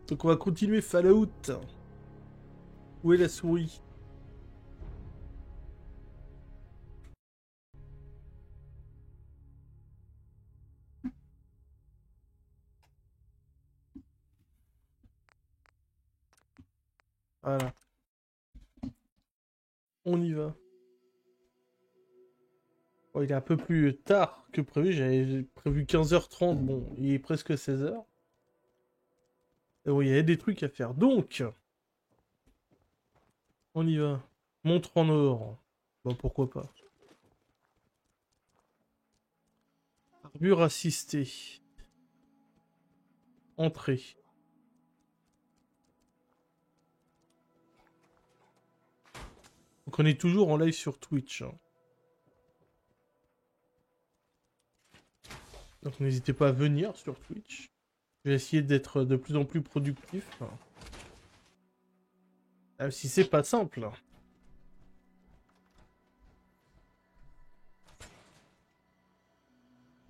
Donc on va continuer Fallout. Où est la souris? Voilà. On y va. Bon, il est un peu plus tard que prévu. J'avais prévu 15h30. Bon, il est presque 16h. Et bon, il y avait des trucs à faire. Donc, on y va. Montre en or. Bon, pourquoi pas. Armure assistée. Entrée. Donc on est toujours en live sur Twitch. Hein. Donc n'hésitez pas à venir sur Twitch. Je vais essayer d'être de plus en plus productif. Même si c'est pas simple.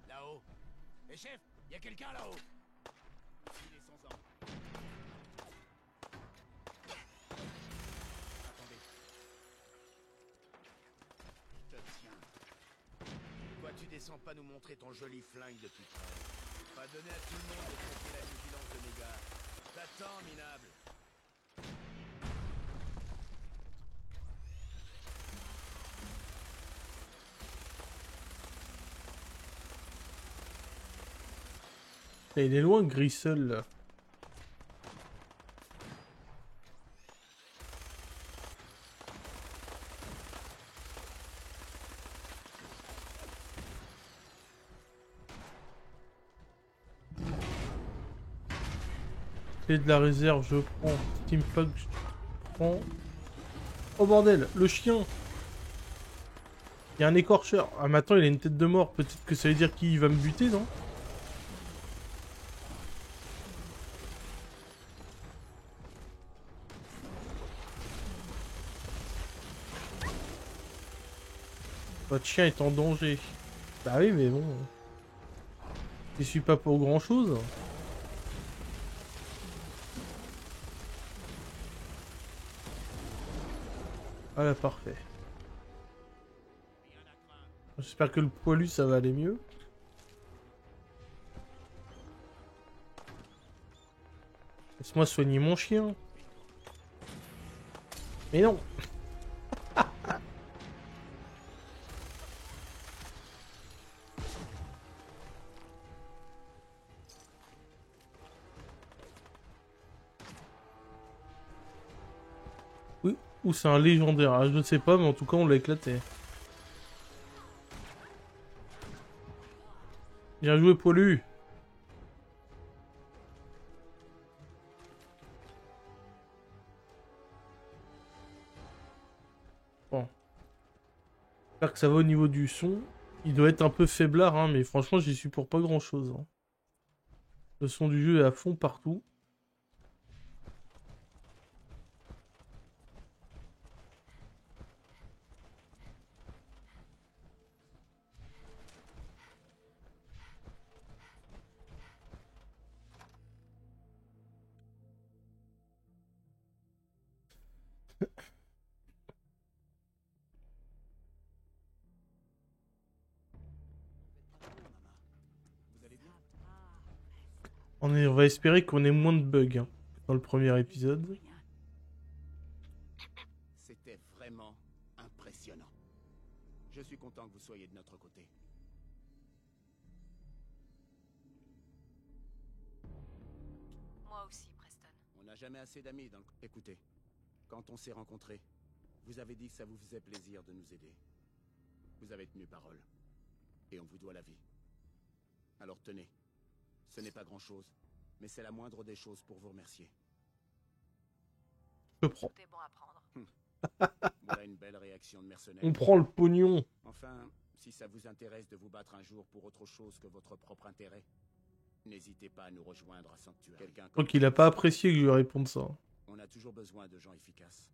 Là-haut. Et chef, y a quelqu'un là-haut. Il est sans arme. Attendez. Je te tiens. Toi, tu descends pas nous montrer ton joli flingue depuis près. Pas donner à tout le monde de traiter la vigilance de mes gars. T'attends, minable. Et il est loin, Grisel. Là. Clé de la réserve, je prends. Steampunk, je prends. Oh bordel, le chien. Il y a un écorcheur. Ah mais attends, il a une tête de mort. Peut-être que ça veut dire qu'il va me buter, non? Votre chien est en danger. Bah oui, mais bon. Je suis pas pour grand chose. Voilà, parfait. J'espère que le poilu ça va aller mieux. Laisse-moi soigner mon chien. Mais non. Oui, ou c'est un légendaire, ah, je ne sais pas, mais en tout cas on l'a éclaté. Bien joué, poilu. Bon. J'espère que ça va au niveau du son. Il doit être un peu faiblard, hein, mais franchement j'y suis pour pas grand chose. Hein. Le son du jeu est à fond partout. On va espérer qu'on ait moins de bugs hein, dans le premier épisode. C'était vraiment impressionnant. Je suis content que vous soyez de notre côté. Moi aussi, Preston. On n'a jamais assez d'amis dans le... Écoutez, quand on s'est rencontrés, vous avez dit que ça vous faisait plaisir de nous aider. Vous avez tenu parole. Et on vous doit la vie. Alors tenez, ce n'est pas grand-chose, mais c'est la moindre des choses pour vous remercier. Je prends. Tout est bon à prendre. Voilà une belle réaction de mercenaire. On prend le pognon. Enfin, si ça vous intéresse de vous battre un jour pour autre chose que votre propre intérêt, n'hésitez pas à nous rejoindre à Sanctuaire. Quelqu'un comme... Donc il a pas apprécié que je lui réponde ça. On a toujours besoin de gens efficaces.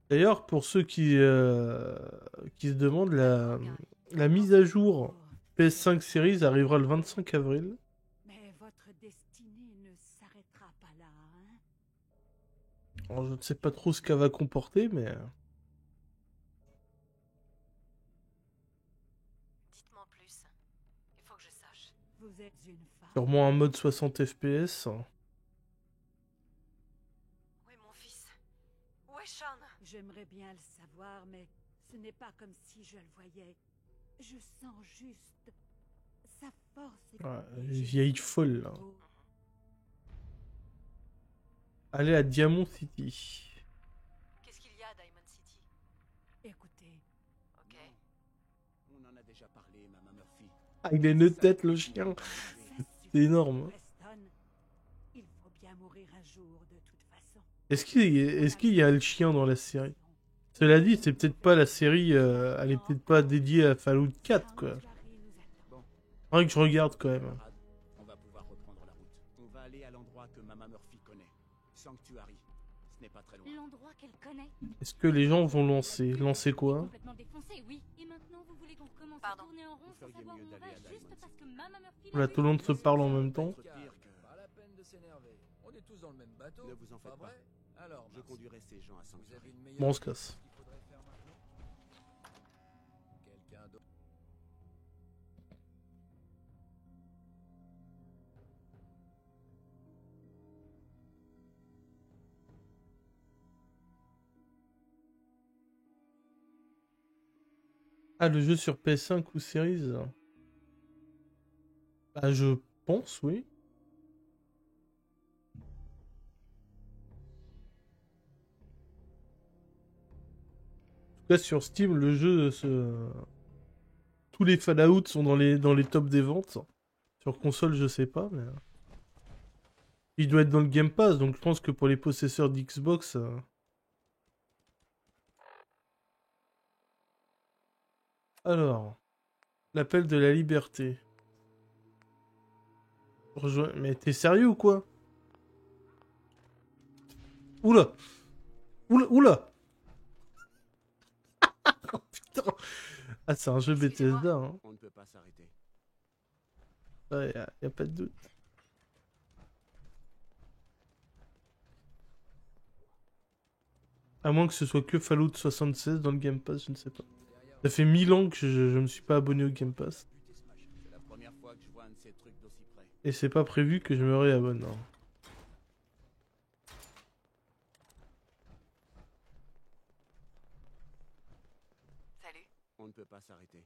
D'ailleurs, pour ceux qui se demandent, la mise à jour PS5 Series arrivera le 25 avril. Mais votre destinée ne s'arrêtera pas là, hein? Alors, je ne sais pas trop ce qu'elle va comporter, mais... Dites-moi en plus. Il faut que je sache. Vous êtes une femme. Sûrement un mode 60 FPS. Où est mon fils? Où est Sean? J'aimerais bien le savoir, mais ce n'est pas comme si je le voyais. Je sens juste sa force. Ouais, vieille folle, là. Allez à Diamond City. Qu'est-ce qu'il y a à Diamond City? Écoutez, Ok. On en a déjà parlé, Maman Murphy. Ah, il a une tête, le chien. C'est énorme. Preston, il faut bien mourir un jour de toute façon. Est-ce qu'il y a le chien dans la série? Cela dit, c'est peut-être pas la série... elle est peut-être pas dédiée à Fallout 4, quoi. Faudrait que je regarde, quand même. Camarades, on va pouvoir reprendre la route. On va aller à l'endroit que Maman Murphy connaît. Sanctuary. Ce n'est pas très loin. L'endroit qu'elle connaît. Est-ce que les gens vont lancer? Lancer quoi? Complètement défoncé, oui. Et maintenant, vous voulez qu'on recommence à Pardon. tourner en rond Vous sans feriez savoir où mieux on d'aller va à juste Diamond parce que City. Maman Murphy Là, tout le monde se parle en même temps. Être pire que... Pas la peine de s'énerver. On est tous dans le même bateau. Ne vous en faites pas pas. vrai? Alors, Je Marcy, conduirai ces gens à vous avez Sanctuary. une meilleure Bon, on se idée de casse. ce qu'il faudrait faire maintenant? Quelqu'un d'autre? Ah, le jeu sur PS5 ou Series? Bah, je pense, oui. En tout cas, sur Steam, le jeu tous les Fallout sont dans les tops des ventes. Sur console, je sais pas, mais... Il doit être dans le Game Pass, donc je pense que pour les possesseurs d'Xbox... Alors... L'appel de la liberté. Mais t'es sérieux ou quoi? Oula! Oula! Oula! Oh, putain! Ah, c'est un jeu Bethesda, hein. On ne peut pas s'arrêter. Ouais, y a pas de doute. À moins que ce soit que Fallout 76 dans le Game Pass, je ne sais pas. Ça fait 1000 ans que je me suis pas abonné au Game Pass. C'est la première fois que je vois un de ces trucs d'aussi près. Et c'est pas prévu que je me réabonne, hein. Salut. On ne peut pas s'arrêter.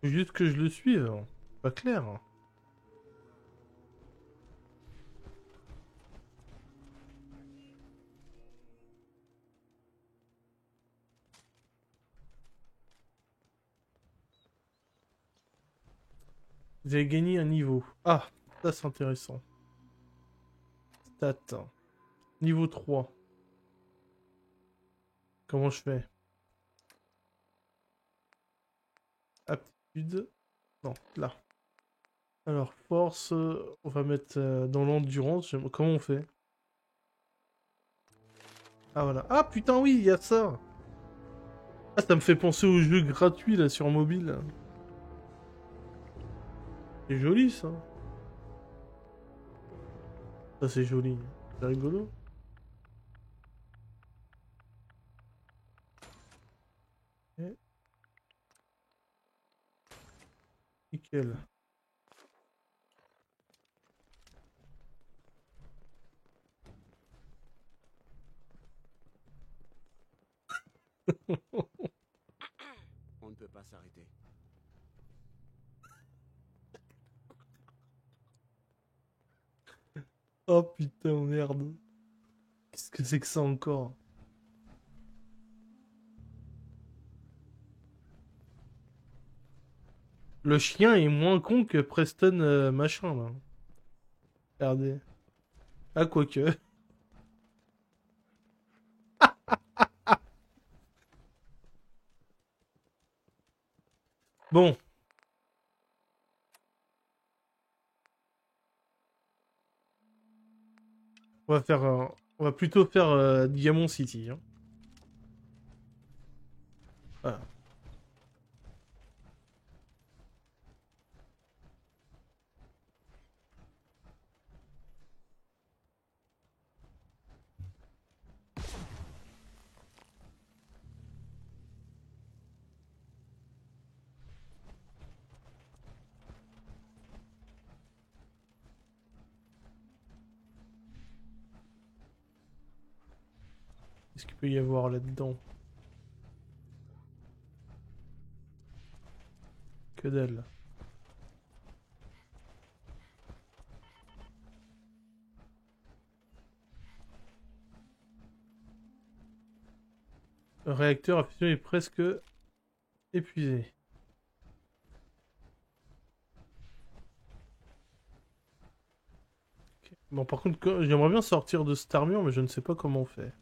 Faut juste que je le suive, hein. Pas clair, hein. Vous avez gagné un niveau. Ah, ça c'est intéressant. Stats. Niveau 3. Comment je fais? Aptitude. Non, là. Alors, force, on va mettre dans l'endurance. Comment on fait? Ah, voilà. Ah, putain, oui, il y a ça. Ah, ça me fait penser au jeu gratuit, là, sur mobile. C'est joli, ça. Ça, c'est joli. C'est rigolo. Ok. Nickel. On ne peut pas s'arrêter. Oh putain, merde. Qu'est-ce que c'est que ça encore? Le chien est moins con que Preston machin là. Regardez. Ah, quoique. Bon. On va faire on va plutôt faire Diamond City, hein. Voilà. Qu'est-ce qu'il peut y avoir là-dedans? Que dalle. Le réacteur à fusion est presque épuisé. Ok. Bon, par contre, j'aimerais bien sortir de cette armure, mais je ne sais pas comment on fait.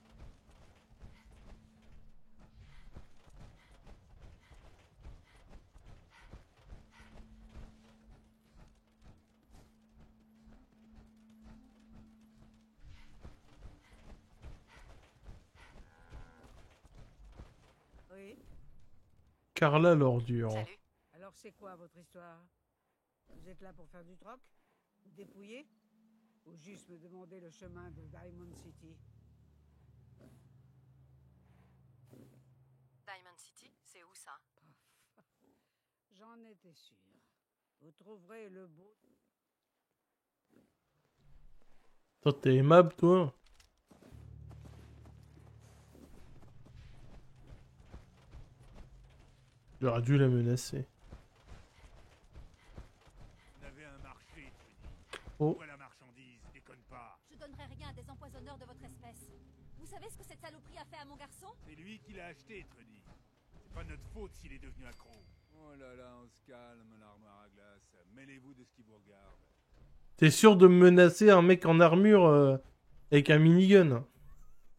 Oui. Carla l'ordure. Salut. Alors c'est quoi votre histoire? Vous êtes là pour faire du troc? Dépouiller? Ou juste me demander le chemin de Diamond City? Diamond City, c'est où ça? J'en étais sûr. Vous trouverez le beau... Toi, t'es aimable, toi? J'aurais dû la menacer. On avait un marché, Trudy. Oh. Où est la marchandise? Déconne pas. Je donnerai rien à des empoisonneurs de votre espèce. Vous savez ce que cette saloperie a fait à mon garçon? C'est lui qui l'a acheté, Trudy. C'est pas notre faute s'il est devenu accro. Oh là là, on se calme, l'armoire à glace. Mêlez-vous de ce qui vous regarde. T'es sûr de menacer un mec en armure avec un minigun?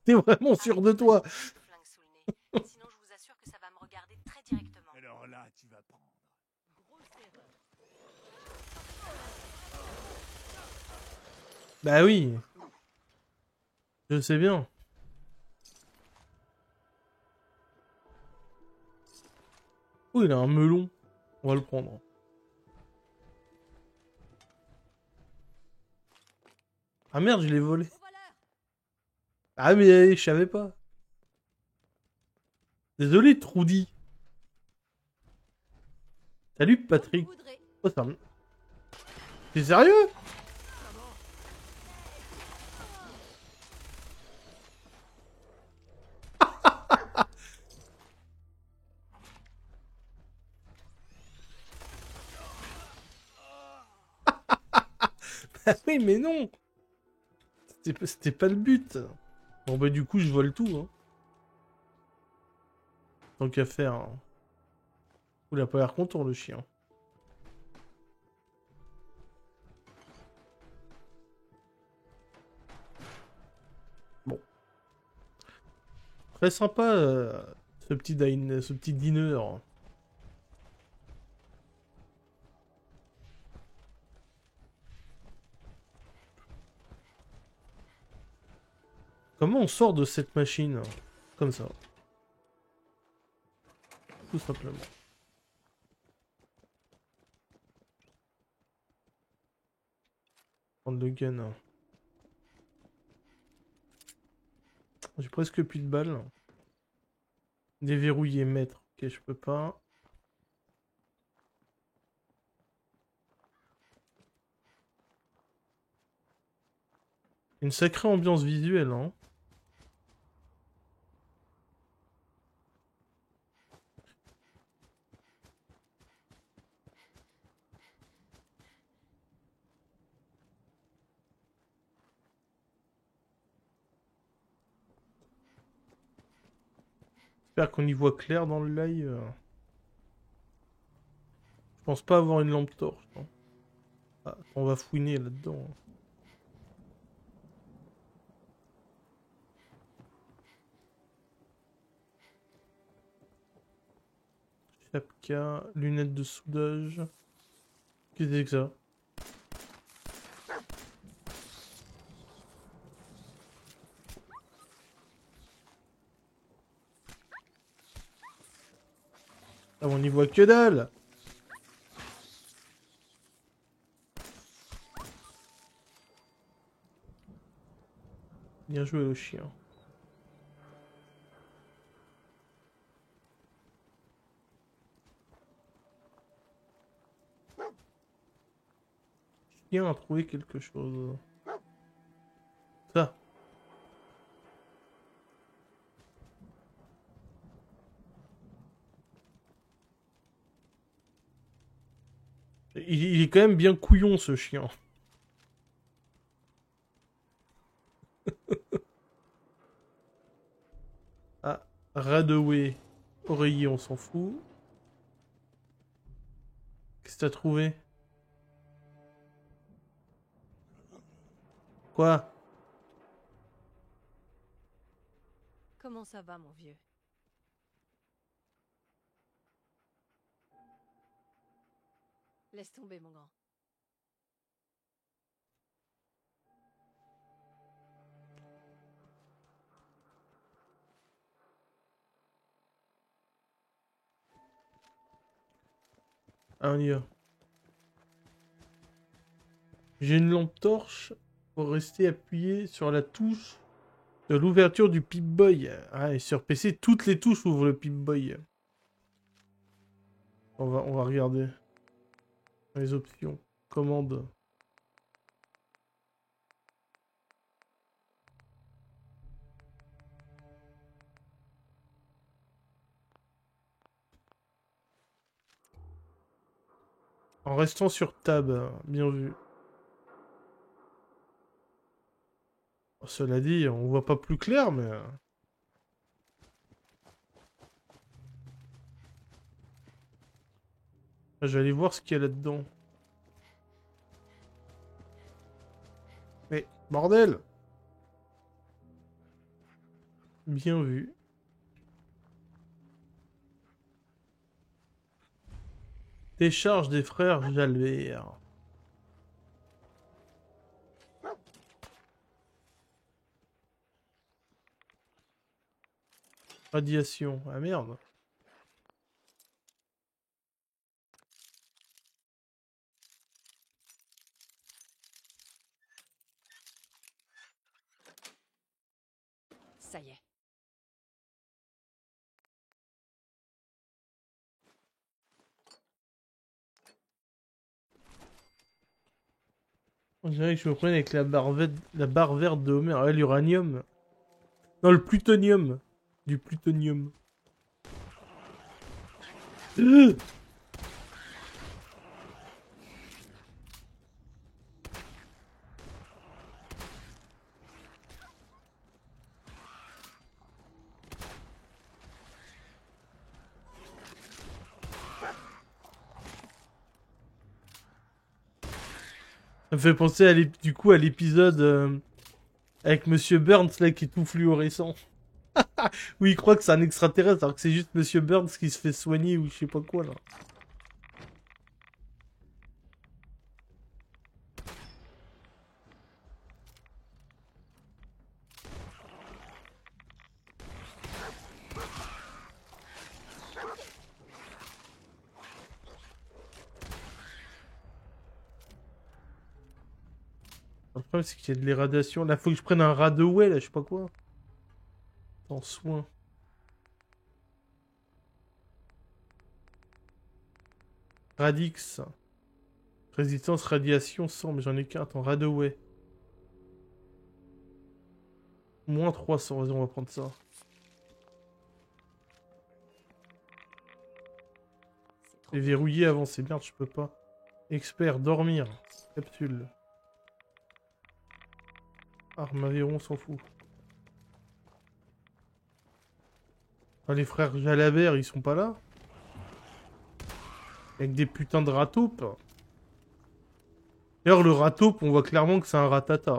T'es vraiment sûr de toi? Flingue sous le nez. Sinon, je vous assure que ça va me regarder très directement. Alors là, tu vas prendre. Bah oui. Je sais bien. Oh, il a un melon. On va le prendre. Ah merde, je l'ai volé. Au voleur! Ah mais je savais pas. Désolé, Trudy. Salut, Patrick. Vous voudrez. Oh, ça... T'es sérieux? Ah oui, mais non. C'était pas le but. Bon bah du coup, je vole tout. Hein. Tant qu'à faire. Hein. Il a pas l'air content, le chien. Bon. Très sympa, ce petit dîner. Comment on sort de cette machine? Comme ça. Tout simplement. Prendre le gun. J'ai presque plus de balles. Déverrouiller, maître. Ok, je peux pas. Une sacrée ambiance visuelle, hein. J'espère qu'on y voit clair dans le live. Je pense pas avoir une lampe torche. Non. Ah, on va fouiner là-dedans. Chapka, lunettes de soudage. Qu'est-ce que c'est que ça? Ah, on y voit que dalle! Bien joué au chien. Chien a trouvé quelque chose. Ça. Il est quand même bien couillon, ce chien. Ah, Radaway. Oreiller, on s'en fout. Qu'est-ce que t'as trouvé? Quoi? Comment ça va, mon vieux? Laisse tomber, mon grand. Ah, on y va. J'ai une lampe torche pour rester appuyé sur la touche de l'ouverture du Pip-Boy. Ah, et sur PC, toutes les touches ouvrent le Pip-Boy. On va regarder. Les options. Commande. En restant sur Tab. Bien vu. Cela dit, on voit pas plus clair, mais... Je vais aller voir ce qu'il y a là-dedans. Mais, bordel! Bien vu. Décharge des frères Jalbert. Radiation. Ah merde. Ça y est. On dirait que je me prenne avec la barre verte de Homer. Ouais, l'uranium. Non, le plutonium. Du plutonium. Ça me fait penser à du coup à l'épisode avec Monsieur Burns là qui est tout fluorescent. Où il croit que c'est un extraterrestre alors que c'est juste Monsieur Burns qui se fait soigner ou je sais pas quoi là. Le problème c'est qu'il y a de l'irradiation. Là faut que je prenne un Radaway là, je sais pas quoi. En soin. Radix. Résistance radiation 100, mais j'en ai qu'un. Attends, Radaway. Moins 300, vas-y on va prendre ça. C'est trop Et verrouillé avant, c'est merde, je peux pas. Expert, dormir. Capsule. Arme à verrou, on s'en fout. Ah, les frères Jalabert, ils sont pas là? Avec des putains de rataupes. D'ailleurs, le rataupe, on voit clairement que c'est un ratata.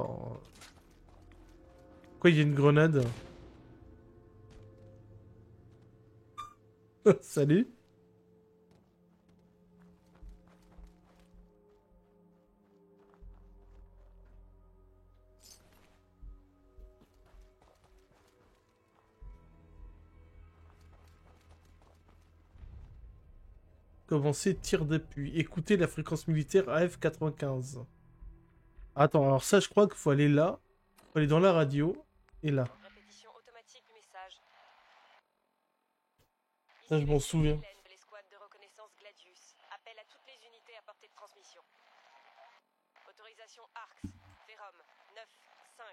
Pourquoi il y a une grenade? Salut. Commencer tir d'appui. Écoutez la fréquence militaire AF95. Attends, alors ça, je crois qu'il faut aller là. Faut aller dans la radio. Et là. Répétition automatique du message. Ça, je m'en souviens. De l'escouade de reconnaissance Gladius. Appel à toutes les unités à portée de transmission. Autorisation ARX. Ferrum. 9-5.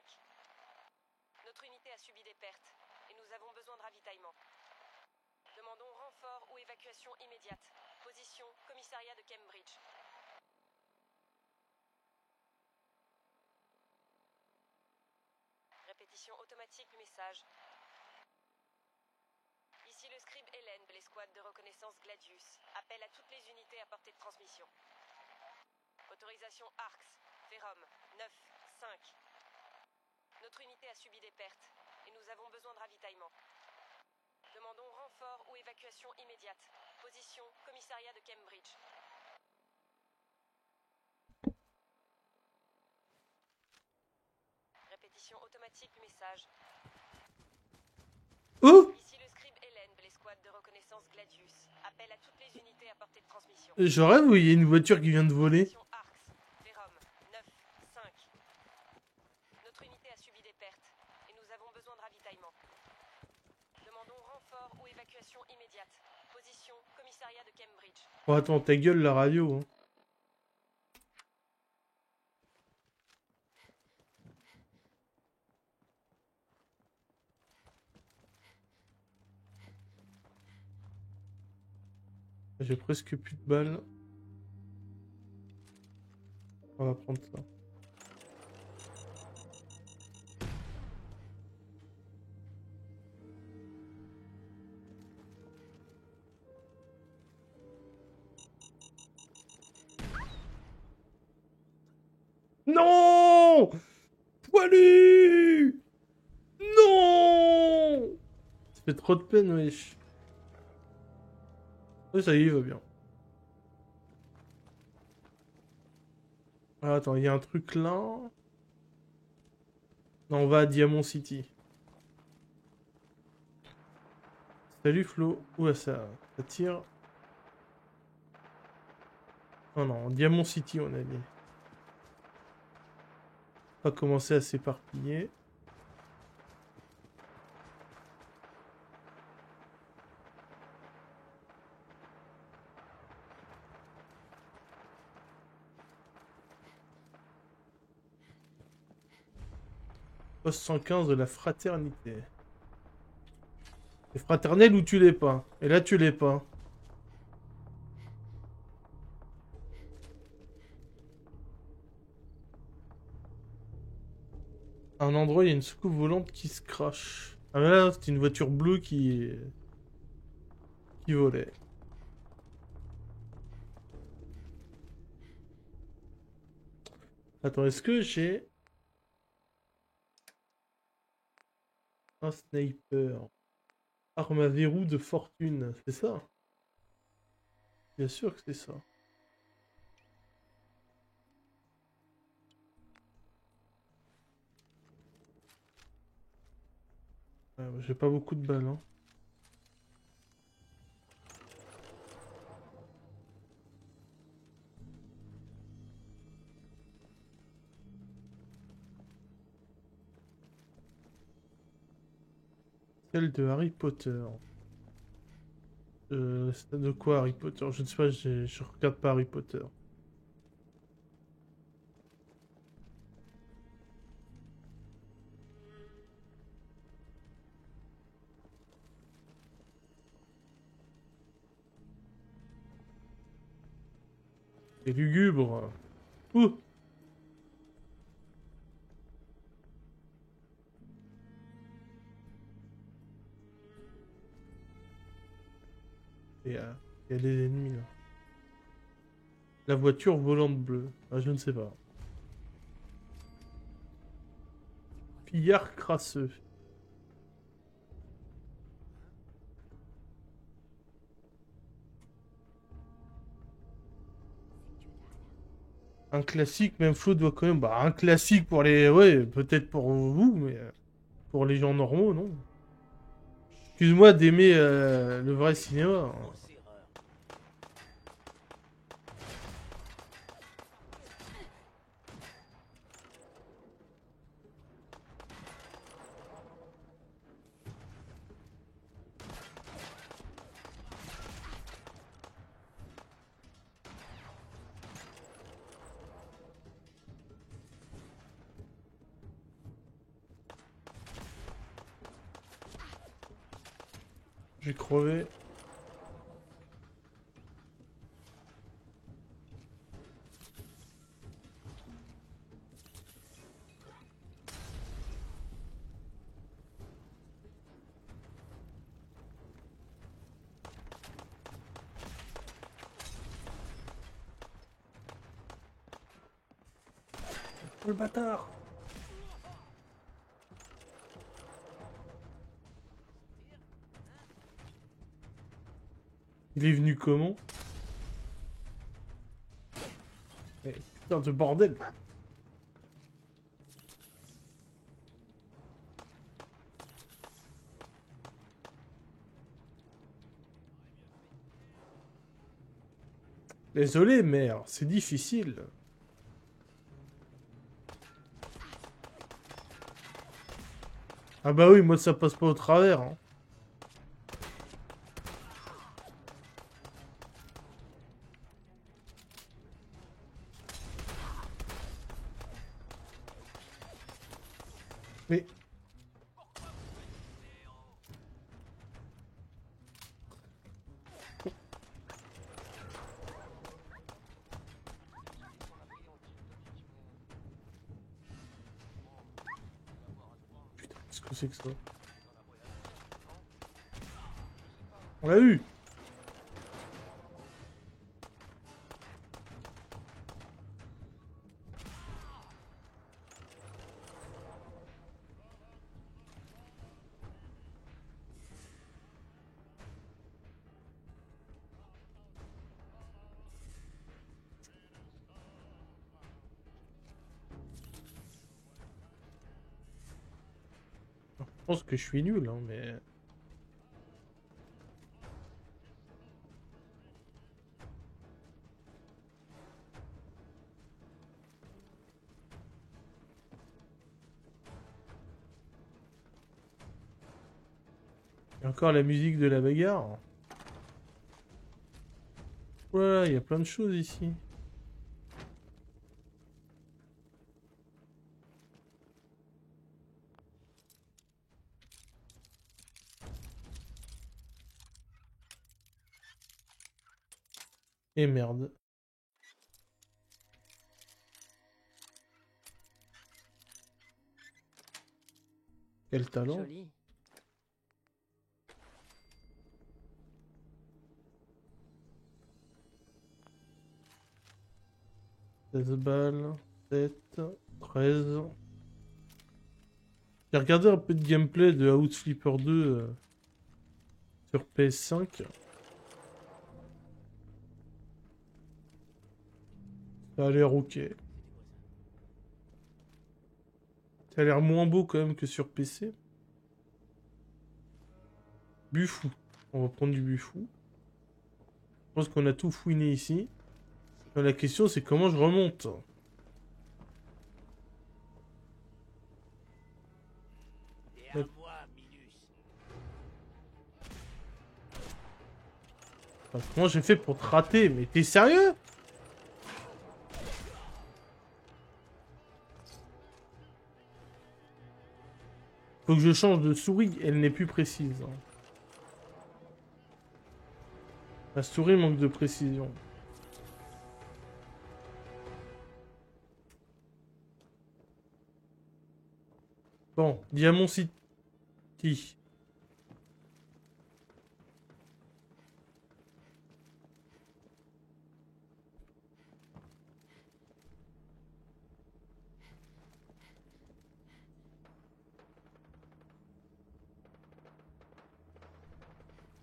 Notre unité a subi des pertes et nous avons besoin de ravitaillement. Demandons renfort ou évacuation immédiate. Position, commissariat de Cambridge. Répétition automatique du message. Ici le scribe Hélène de l'escouade de reconnaissance Gladius. Appel à toutes les unités à portée de transmission. Autorisation ARX, Ferrum, 9, 5. Notre unité a subi des pertes et nous avons besoin de ravitaillement. Demandons renfort ou évacuation immédiate. Position, commissariat de Cambridge. Répétition automatique du message. Oh! Ici le scribe Hélène de l'escouade de reconnaissance Gladius. Appel à toutes les unités à portée de transmission. Je rêve où il y a une voiture qui vient de voler. Autorisation ARX, Ferrum, 9, 5. Notre unité a subi des pertes et nous avons besoin de ravitaillement. Demandons renfort ou évacuation immédiate. Position, commissariat de Cambridge. Oh, attends, ta gueule la radio. Hein. J'ai presque plus de balles. On va prendre ça. Non! Poilu! Non! Ça fait trop de peine, wesh. Oui, ça y est, il va bien. Ah, attends, il y a un truc là. Non, on va à Diamond City. Salut Flo. Ouah, ça tire. Non, non, Diamond City, on a dit. On va commencer à s'éparpiller. Poste 115 de la fraternité. T'es fraternel ou tu l'es pas? Et là, tu l'es pas. À un endroit, il y a une soucoupe volante qui se crache. Ah, mais là, c'est une voiture bleue qui volait. Attends, est-ce que j'ai un sniper? Arme à verrou de fortune, c'est ça? Bien sûr que c'est ça. J'ai pas beaucoup de balles, hein. Celle de Harry Potter. C'est de quoi Harry Potter? Je ne sais pas, je regarde pas Harry Potter. C'est lugubre. Ouh! Il y a des ennemis là. La voiture volante bleue. Ah, je ne sais pas. Pillard crasseux. Un classique, même Flo doit quand même... Bah, un classique pour les... Ouais, peut-être pour vous, mais... Pour les gens normaux, non. Excuse-moi d'aimer le vrai cinéma. J'ai crevé. Oh, le bâtard. Il est venu comment? Eh, putain de bordel. Désolé, mère, c'est difficile. Ah bah oui, moi ça passe pas au travers. Hein. Mais... Putain, qu'est-ce que c'est que ça? On l'a eu! Je pense que je suis nul, hein, mais... Il y a encore la musique de la bagarre. Voilà, il y a plein de choses ici. Et merde. Quel talent. Joli. Balles, 7, 13. J'ai regardé un peu de gameplay de House Flipper 2 sur PS5. Ça a l'air ok. Ça a l'air moins beau quand même que sur PC. Buffou. On va prendre du buffou. Je pense qu'on a tout fouiné ici. La question c'est comment je remonte. Et à moi, Minus. Enfin, comment j'ai fait pour te rater? Mais t'es sérieux? Faut que je change de souris, elle n'est plus précise. Hein. La souris manque de précision. Bon, Diamond City.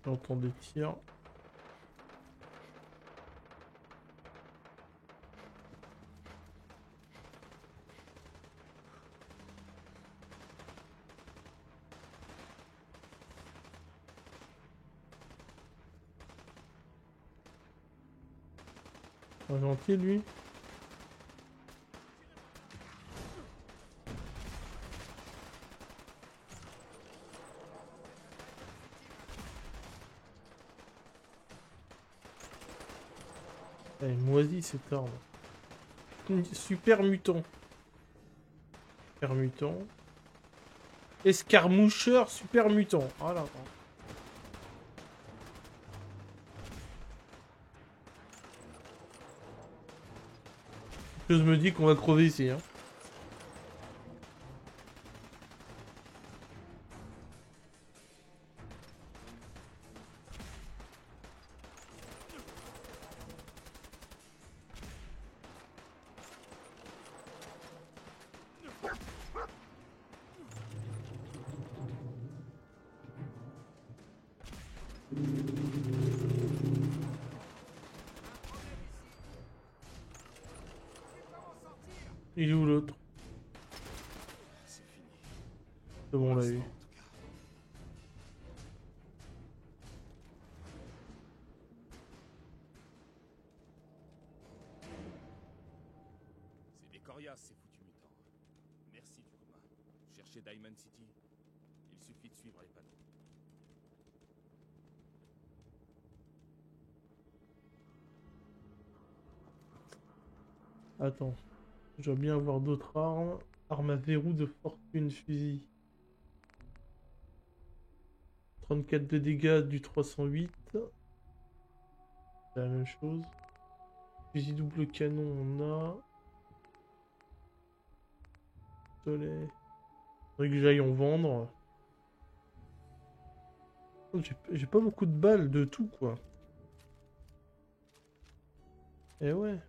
J'entends des tirs. Pas gentil lui. Elle est moisie cette arme. Super mutant. Super mutant. Escarmoucheur super mutant. Voilà. Je me dis qu'on va crever ici. Hein. Il est où l'autre? C'est fini. C'est bon, on l'a eu. En tout cas. C'est des coriaces, ces foutus mutants. Merci, Turma. Cherchez Diamond City. Il suffit de suivre les panneaux. Attends. Je dois bien avoir d'autres armes. Arme à verrou de fortune, fusil. 34 de dégâts du 308. C'est la même chose. Fusil double canon, on a. Pistolet. Faudrait que j'aille en vendre. Oh, j'ai pas beaucoup de balles de tout, quoi. Eh ouais.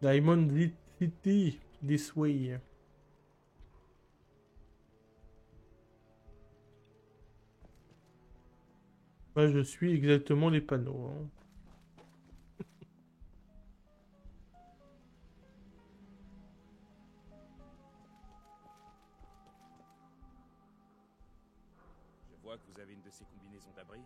Diamond City, this way. Moi, je suis exactement les panneaux. Hein. Je vois que vous avez une de ces combinaisons d'abri.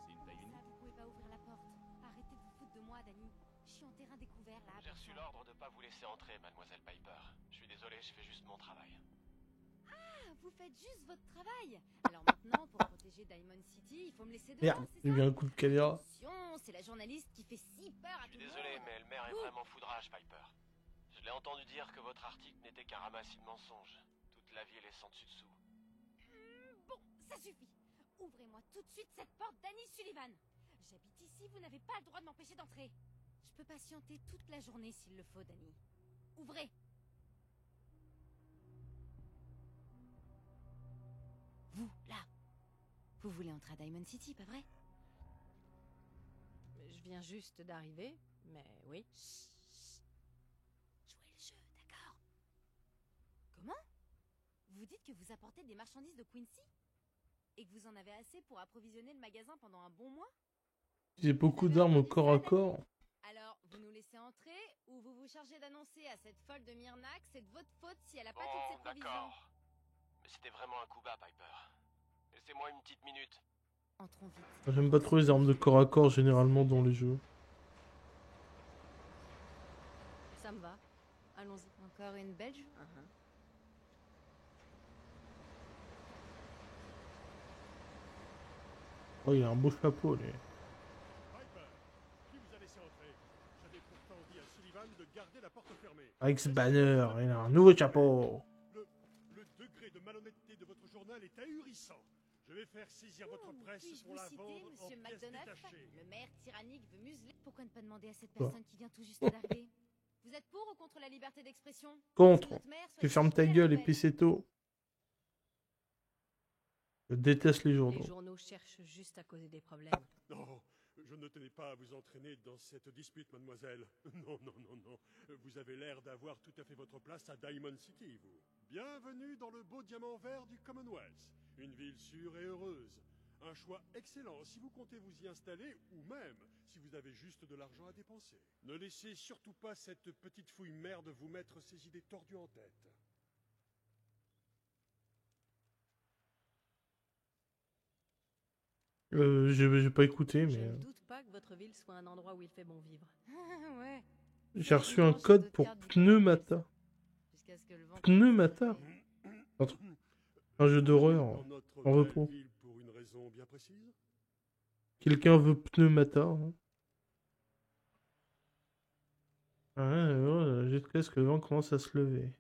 C'est une taille Ça, unique. vous pouvez pas ouvrir la porte. Arrêtez de vous foutre de moi, Danny. Je suis en terrain découvert, là. J'ai pour reçu ça. l'ordre de pas vous laisser entrer, mademoiselle Piper. Je suis désolé, je fais juste mon travail. Ah, vous faites juste votre travail. Alors maintenant, pour protéger Diamond City, il faut me laisser dehors, Merde, c'est j'ai ça? eu un coup de caméra. Attention, c'est la journaliste qui fait si peur à Je tout suis le désolé, monde. mais le maire est Ouh. vraiment foudrage, Piper. Je l'ai entendu dire que votre article n'était qu'un ramassis de mensonges. Toute la ville est sans dessus-dessous. Bon, ça suffit. Ouvrez-moi tout de suite cette porte, Danny Sullivan. J'habite ici, vous n'avez pas le droit de m'empêcher d'entrer. Je peux patienter toute la journée s'il le faut, Danny. Ouvrez. Vous, là. Vous voulez entrer à Diamond City, pas vrai? Je viens juste d'arriver, mais oui. Chut, chut. Jouez le jeu, d'accord? Comment? Vous dites que vous apportez des marchandises de Quincy? Et que vous en avez assez pour approvisionner le magasin pendant un bon mois? J'ai beaucoup d'armes au corps à corps. Alors, vous nous laissez entrer ou vous vous chargez d'annoncer à cette folle de Myrna que c'est de votre faute si elle a pas toutes ses Bon, provisions? d'accord. Mais c'était vraiment un coup bas, Piper. Laissez-moi une petite minute. Entrons vite. J'aime pas trop les armes de corps à corps généralement dans les jeux. Ça me va. Allons-y. Encore une belge? Oh, il a un beau chapeau, lui. Piper, qui vous a laissé entrer? J'avais pourtant dit à Sullivan de garder la porte fermée. Avec Banner, il a un nouveau chapeau. Le degré de malhonnêteté de votre journal est ahurissant. Je vais faire saisir votre presse Puis-je pour vous la citer, vendre en monsieur pièces McDonough? détachées. Le maire tyrannique veut museler. Pourquoi ne pas demander à cette Quoi? personne qui vient tout juste d'arriver? Vous êtes pour ou contre la liberté d'expression? Contre. Notre maire Tu souhaite fermes ta changer la gueule et nouvelle. puis c'est tout. Je déteste les Les journaux. journaux cherchent juste à causer des problèmes. Non, je ne tenais pas à vous entraîner dans cette dispute, mademoiselle. Non, non, non, non. Vous avez l'air d'avoir tout à fait votre place à Diamond City, vous. Bienvenue dans le beau diamant vert du Commonwealth. Une ville sûre et heureuse. Un choix excellent si vous comptez vous y installer ou même si vous avez juste de l'argent à dépenser. Ne laissez surtout pas cette petite fouille merde vous mettre ces idées tordues en tête. J'ai pas écouté, Je mais ne doute pas que votre ville soit un endroit où il fait bon vivre. Ouais. j'ai reçu un code pour Pneumata. Jusqu'à ce que le vent Pneumata. Un jeu d'horreur Dans notre en belle repos. ville pour une raison bien précise. Quelqu'un veut Pneumata. Hein. Ouais, jusqu'à ce que le vent commence à se lever.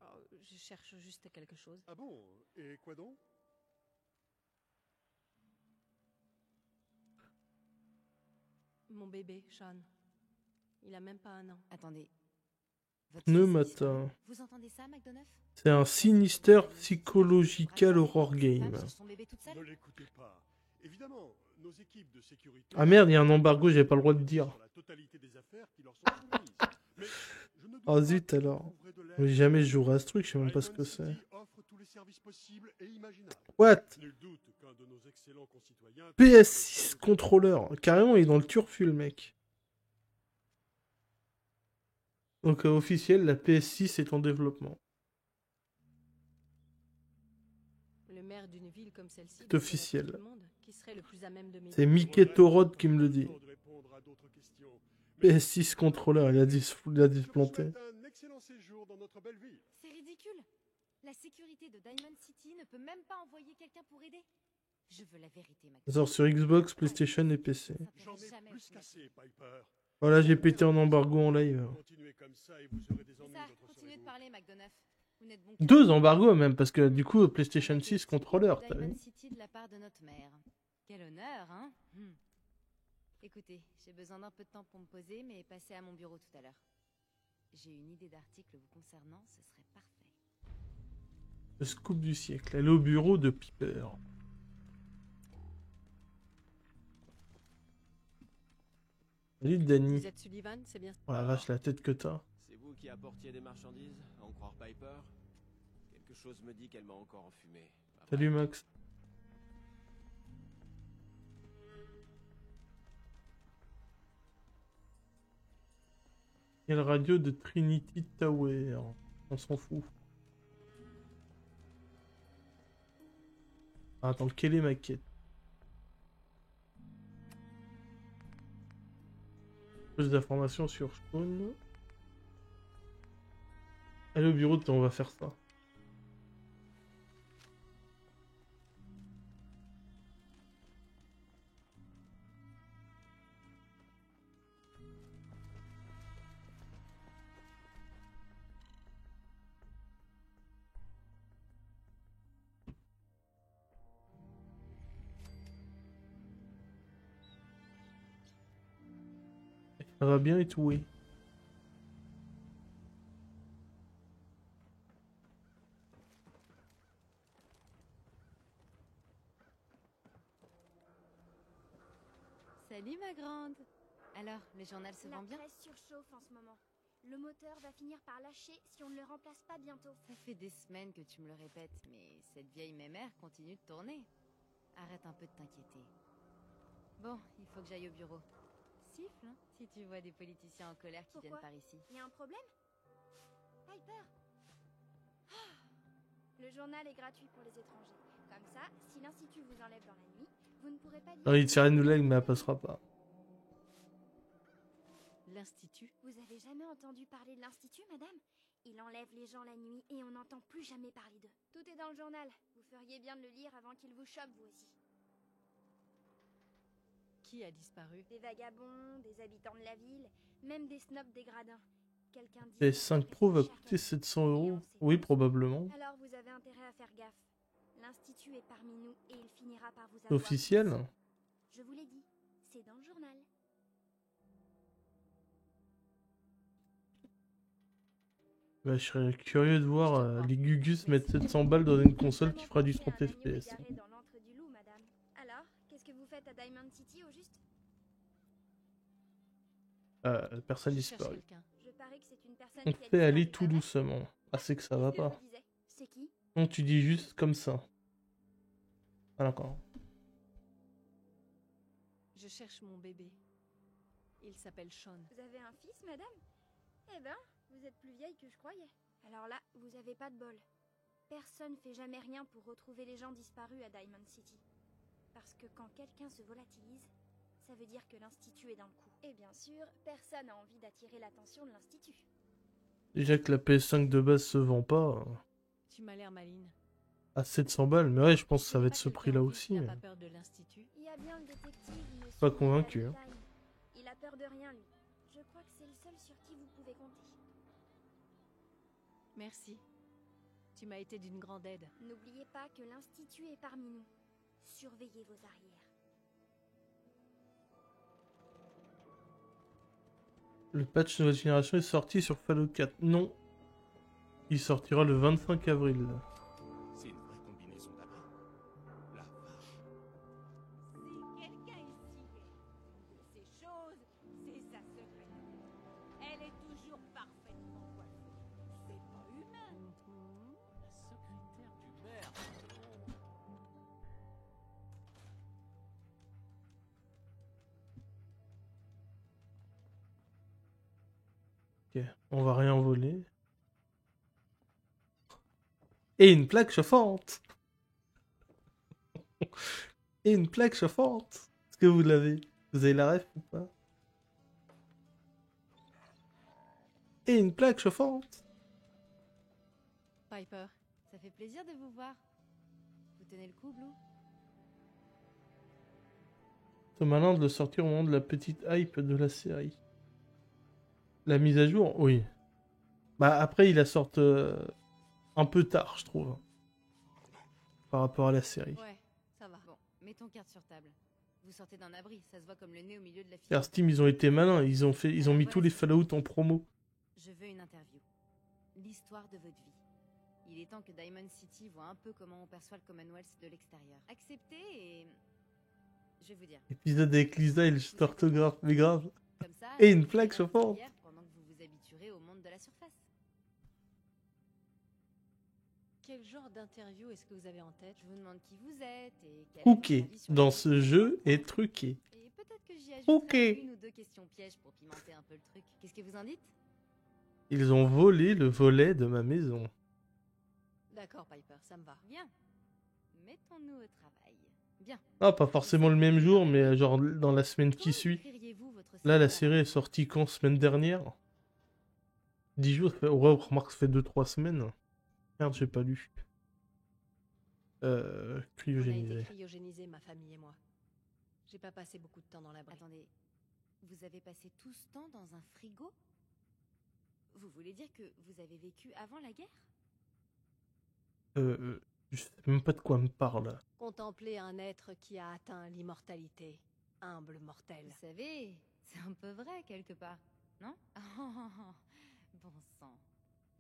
Oh, je cherche juste quelque chose. Ah bon? Et quoi donc? Mon bébé, Sean. Il a même pas un an. Attendez. Votre Pneumata. fils est disparu. Vous entendez ça, McDonough? C'est un Sinister Psychological Horror Femme Game. cherche son bébé toute seule? Ne l'écoutez pas. Évidemment, nos équipes de sécurité... Ah merde, il y a un embargo, j'avais pas le droit de dire. ...sur la totalité des affaires qui leur sont soumises. Mais je ne doute Oh pas zut que vous alors. trouverez de l'aide. Mais jamais je jouerai à ce truc, je sais même pas ce que Diamond c'est. City offre tous les services possibles et imaginables. What? Nul doute qu'un de nos excellents concitoyens... PS6 contrôleur. Carrément, il est dans le turfu, le mec. Donc, officiel, la PS6 est en développement. Le maire d'une ville comme celle-ci, C'est officiel. tout le monde, qui serait le plus à même de m'aider. C'est Mickey Torod qui me le dit. de répondre à d'autres questions. Mais PS6 contrôleur, il a dit je vous planté. souhaite un excellent séjour dans notre belle ville. C'est ridicule. La sécurité de Diamond City ne peut même pas envoyer quelqu'un pour aider. Je veux la vérité, Max. Ça sort sur Xbox, PlayStation et PC. J'en ai plus qu'assez, Piper. Voilà, j'ai pété en embargo en live. Continuez comme ça et vous aurez des ennuis, Ça, votre continuez de serez-vous. parler, McDonough. Vous n'êtes bon que... 2 embargos même, parce que du coup, PlayStation 6 contrôleur, t'as vu? Diamond City de la part de notre mère. Quel honneur, hein? Écoutez, j'ai besoin d'un peu de temps pour me poser, mais passez à mon bureau tout à l'heure. J'ai une idée d'article vous concernant, ce serait parfait. Le scoop du siècle. Elle est au bureau de Piper. Salut Danny. Vous êtes Sullivan, c'est bien. Oh la vache, la tête que t'as. C'est vous qui apportiez des marchandises, à en croire Piper? Quelque chose me dit qu'elle m'a encore enfumé. Salut Max. Il y a le radio de Trinity Tower. On s'en fout. Ah, attends, quelle est ma quête? Plus d'informations sur Spawn. Allez au bureau, on va faire ça. Ça va bien et tout, oui. Salut, ma grande. Alors, le journal se La vend bien? presse surchauffe en ce moment. Le moteur va finir par lâcher si on ne le remplace pas bientôt. Ça fait des semaines que tu me le répètes, mais cette vieille mémère continue de tourner. Arrête un peu de t'inquiéter. Bon, il faut que j'aille au bureau. Siffle, hein, si tu vois des politiciens en colère qui Pourquoi? viennent par ici. Il y a un problème? Piper! Ah, le journal est gratuit pour les étrangers. Comme ça, si l'Institut vous enlève dans la nuit, vous ne pourrez pas dire... Non, il tire une blague, mais elle passera pas. L'Institut? Vous avez jamais entendu parler de l'Institut, madame? Il enlève les gens la nuit et on n'entend plus jamais parler d'eux. Tout est dans le journal. Vous feriez bien de le lire avant qu'il vous chope, vous aussi. Qui a disparu? Des vagabonds, des habitants de la ville, même des snobs dégradants. Quelqu'un dit... PS5 Pro va coûter 700 €. Oui, probablement. Alors vous avez intérêt à faire gaffe. L'Institut est parmi nous et il finira par vous C'est avoir. officiel. Je vous l'ai dit, c'est dans le journal. Bah, je serais curieux de voir les Gugus mettre 700 balles dans une console qui fera du 30 FPS. Dans l'antre du loup, madame. Alors, qu'est-ce que vous faites à Diamond City au juste? Personne Je cherche disparu. quelqu'un. Je parie que c'est une personne On qui a te fait aller disparu, tout pas vrai? doucement. Ah, c'est que ça va Qu'est-ce que pas. je vous disais? C'est qui? Non, tu dis juste comme ça. Ah, d'accord. Je cherche mon bébé. Il s'appelle Sean. Vous avez un fils, madame? Eh ben, vous êtes plus vieille que je croyais. Alors là, vous avez pas de bol. Personne fait jamais rien pour retrouver les gens disparus à Diamond City. Parce que quand quelqu'un se volatilise, ça veut dire que l'Institut est dans le coup. Et bien sûr, personne n'a envie d'attirer l'attention de l'Institut. Déjà que la PS5 de base se vend pas Tu m'as l'air maline. à 700 balles. Mais ouais, je pense que ça va être ce prix-là aussi. Il Mais... n'a pas peur de l'Institut. Il y a bien le détective, monsieur Pas convaincu, hein. Valentine. Il a peur de rien, lui. Je crois que c'est le seul sur qui vous pouvez compter. Merci. Tu m'as été d'une grande aide. N'oubliez pas que l'Institut est parmi nous. Surveillez vos arrières. Le patch nouvelle génération est sorti sur Fallout 4. Non. Il sortira le 25 avril. C'est une vraie combinaison d'abri. La vache. C'est quelqu'un Ok, on va rien voler. Et une plaque chauffante. Et une plaque chauffante. Est-ce que vous l'avez? Vous avez la ref ou pas? Et une plaque chauffante. Piper, ça fait plaisir de vous voir. Vous tenez le coup, Blue? C'est malin de le sortir au moment de la petite hype de la série. La mise à jour, oui. Bah après, il la sort un peu tard, je trouve. Par rapport à la série. Ouais, ça va. Bon, mettons carte sur table. Vous sortez d'un abri, ça se voit comme le nez au milieu de la file. Car Steam, ils ont été malins. Ils ont mis Voilà tous les Fallout en promo. Je veux une interview. L'histoire de votre vie. Il est temps que Diamond City voit un peu comment on perçoit le Commonwealth de l'extérieur. Acceptez et... Je vais vous dire. Épisode avec Lisa et le juste orthographe, mais grave. Comme ça, Et une vous plaque ferez la chauffante. première pendant que vous vous habituerez au monde de la surface. Quel genre d'interview est-ce que vous avez en tête? Je vous demande qui vous êtes et quel est votre Hooké avis sur dans la ce vie. jeu est truqué. Et peut-être que j'y Ok. ajouterai une ou deux questions pièges pour pimenter un peu le truc. Qu'est-ce que vous en dites? Ils ont volé le volet de ma maison. D'accord, Piper, ça me va. Bien. Mettons-nous au travail. Bien. Ah, pas forcément le même jour, mais genre dans la semaine qui suit. Décririez-vous votre Là, la saison série est sortie quand? Semaine dernière? 10 jours, ça fait... Ouais, remarque, ça fait 2-3 semaines. Merde, j'ai pas lu. On a été Cryogénisé. cryogénisés, ma famille et moi. J'ai pas passé beaucoup de temps dans l'abri. Attendez, vous avez passé tout ce temps dans un frigo? Vous voulez dire que vous avez vécu avant la guerre? Je sais même pas de quoi me parle. Contempler un être qui a atteint l'immortalité. Humble mortel. Vous savez, c'est un peu vrai quelque part, non? Bon sang,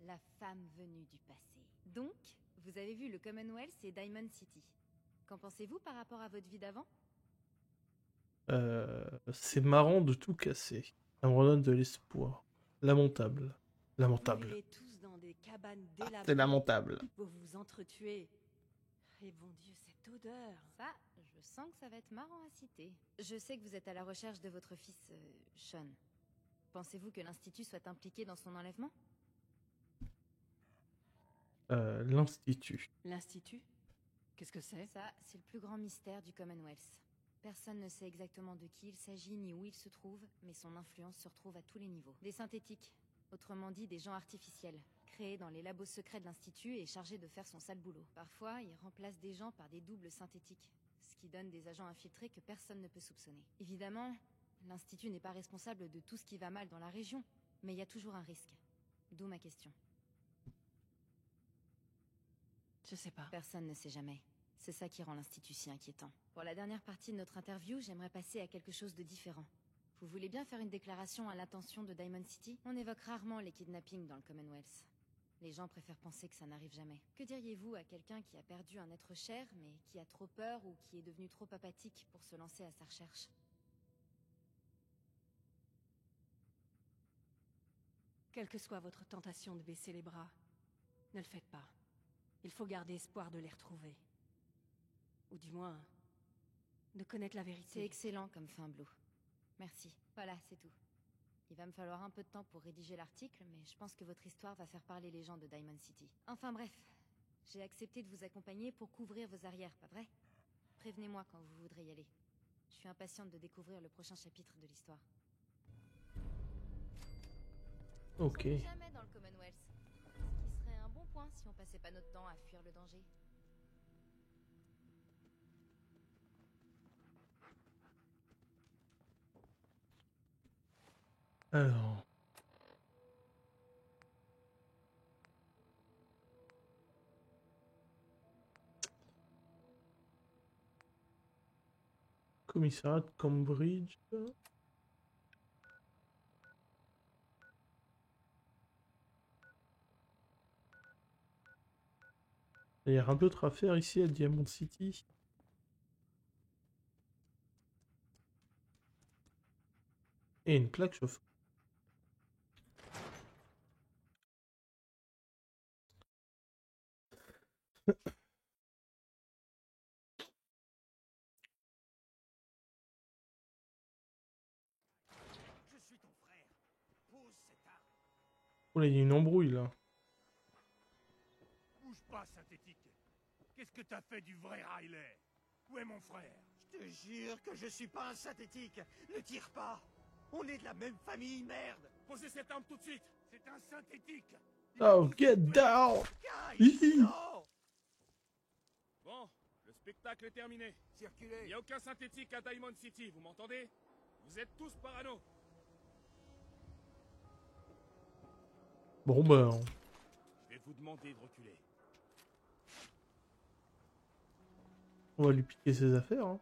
la femme venue du passé. Donc, vous avez vu le Commonwealth et Diamond City. Qu'en pensez-vous par rapport à votre vie d'avant? C'est marrant de tout casser. Ça me redonne de l'espoir. Lamentable. Vous Lamentable. vivez tous dans des cabanes Ah, délabrées. c'est lamentable. Vous vous entretuez. Et bon Dieu, cette odeur. Ça, je sens que ça va être marrant à citer. Je sais que vous êtes à la recherche de votre fils, Sean. Pensez-vous que l'Institut soit impliqué dans son enlèvement? L'Institut. L'Institut? Qu'est-ce que c'est? Ça, c'est le plus grand mystère du Commonwealth. Personne ne sait exactement de qui il s'agit ni où il se trouve, mais son influence se retrouve à tous les niveaux. Des synthétiques, autrement dit des gens artificiels, créés dans les labos secrets de l'Institut et chargés de faire son sale boulot. Parfois, il remplace des gens par des doubles synthétiques, ce qui donne des agents infiltrés que personne ne peut soupçonner. Évidemment, l'Institut n'est pas responsable de tout ce qui va mal dans la région, mais il y a toujours un risque. D'où ma question. Je sais pas. Personne ne sait jamais. C'est ça qui rend l'Institut si inquiétant. Pour la dernière partie de notre interview, j'aimerais passer à quelque chose de différent. Vous voulez bien faire une déclaration à l'intention de Diamond City? On évoque rarement les kidnappings dans le Commonwealth. Les gens préfèrent penser que ça n'arrive jamais. Que diriez-vous à quelqu'un qui a perdu un être cher, mais qui a trop peur ou qui est devenu trop apathique pour se lancer à sa recherche? Quelle que soit votre tentation de baisser les bras, ne le faites pas. Il faut garder espoir de les retrouver. Ou du moins, de connaître la vérité. C'est excellent comme fin, Blue. Merci. Voilà, c'est tout. Il va me falloir un peu de temps pour rédiger l'article, mais je pense que votre histoire va faire parler les gens de Diamond City. Enfin bref, j'ai accepté de vous accompagner pour couvrir vos arrières, pas vrai? Prévenez-moi quand vous voudrez y aller. Je suis impatiente de découvrir le prochain chapitre de l'histoire. Ok. On ne sait jamais dans le Commonwealth. Ce qui serait un bon point si on passait pas notre temps à fuir le danger. Alors. Commissariat de Cambridge. Il y a rien d'autre à faire ici à Diamond City. Et une plaque chauffante. Je suis ton frère. Pose cette arme. Oh là, il y a une embrouille là. Bouge pas, synthétique. Qu'est-ce que t'as fait du vrai Riley? Où est mon frère? Je te jure que je suis pas un synthétique. Ne tire pas. On est de la même famille, merde. Posez cette arme tout de suite. C'est un synthétique. Oh, get down! Hihi. Non. Bon, le spectacle est terminé. Circulez. Il n'y a aucun synthétique à Diamond City, vous m'entendez? Vous êtes tous parano. Bon bah... Je vais vous demander de reculer. On va lui piquer ses affaires. Hein.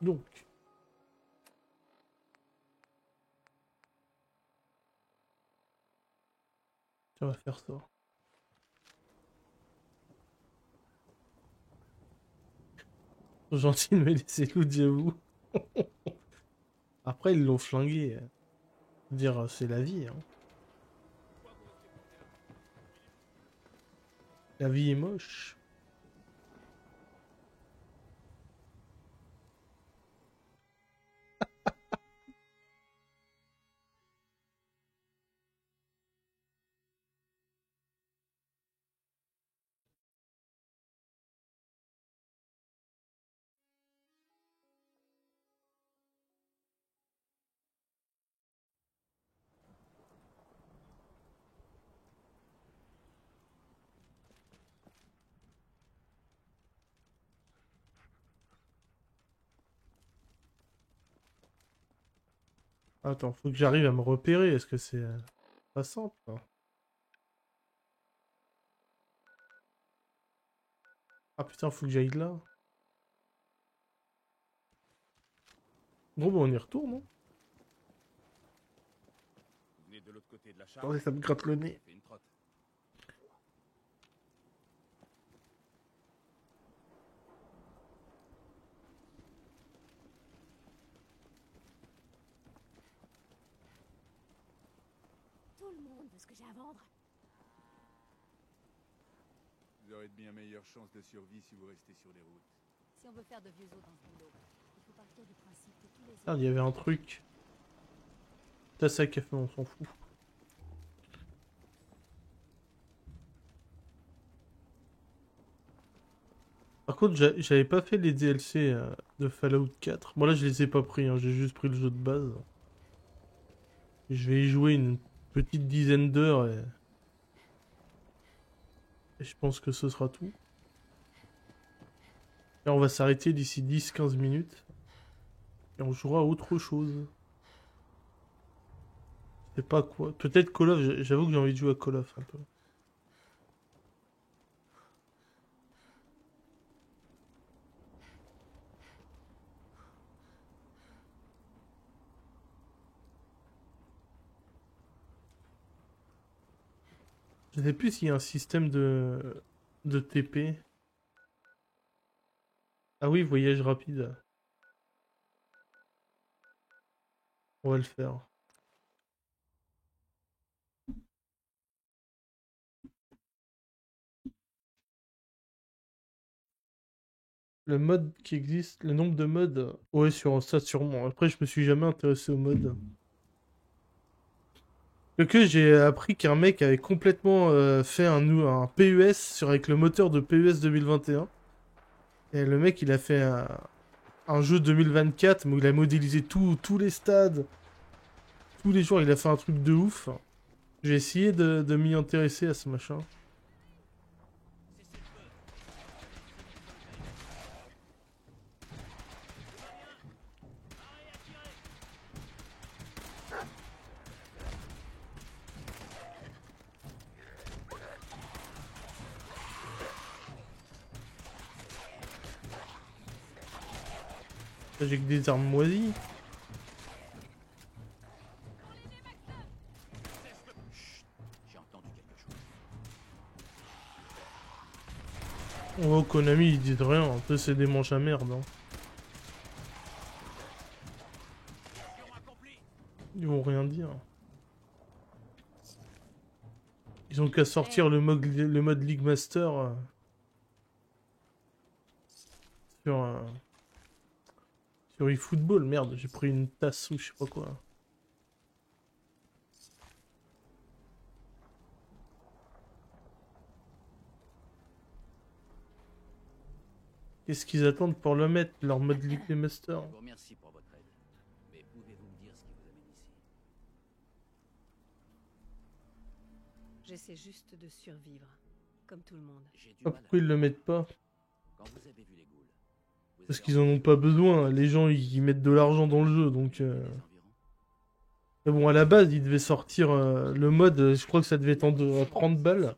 Donc... On va faire ça. Trop gentil de me laisser loot, j'avoue. Après, ils l'ont flingué. Dire, c'est la vie. Hein. La vie est moche. Attends, faut que j'arrive à me repérer. Est-ce que c'est pas simple hein. Ah putain, faut que j'aille là. Bon, bah on y retourne, non? Vous venez de l'autre côté de la charge. Attendez, ça me gratte le nez. Fais une trotte. Tout le monde veut ce que j'ai à vendre. Vous aurez de bien meilleures chances de survie si vous restez sur les routes. Si on veut faire de vieux os dans ce boulot, il faut partir du principe que tous les Ah, il y avait un truc. Tasse à café, on s'en fout. Par contre, j'avais pas fait les DLC de Fallout 4. Bon là, je les ai pas pris, hein. J'ai juste pris le jeu de base. Et je vais y jouer une petite dizaine d'heures et je pense que ce sera tout. Et on va s'arrêter d'ici 10-15 minutes. Et on jouera à autre chose. Je sais pas quoi. Peut-être Call of, j'avoue que j'ai envie de jouer à Call of un peu. Je sais plus s'il y a un système de TP. Ah oui, voyage rapide. On va le faire. Le mode qui existe, le nombre de modes. Ouais, sur ça sûrement. Après, je me suis jamais intéressé aux modes. Que j'ai appris qu'un mec avait complètement fait un PES avec le moteur de PES 2021. Et le mec, il a fait un jeu 2024 où il a modélisé tous les stades. Tous les jours, il a fait un truc de ouf. J'ai essayé de m'y intéresser à ce machin. J'ai que des armes moisies. Chut, j'ai entendu quelque chose. Oh, Konami, ils disent rien. Un peu, c'est des manches à merde. Hein. Ils vont rien dire. Ils ont qu'à sortir le mode League Master sur eFootball. Merde, j'ai pris une tasse ou je sais pas quoi. Qu'est-ce qu'ils attendent pour le mettre, leur mode League Master? Je vous remercie pour votre aide. Mais pouvez-vous me dire ce qui vous amène ici? J'essaie juste de survivre, comme tout le monde. Pourquoi ils le mettent pas? Quand vous avez vu les ghouls, Parce qu'ils en ont pas besoin. Les gens, ils mettent de l'argent dans le jeu, donc... Mais bon, à la base, ils devaient sortir le mode, je crois que ça devait être à 30 balles.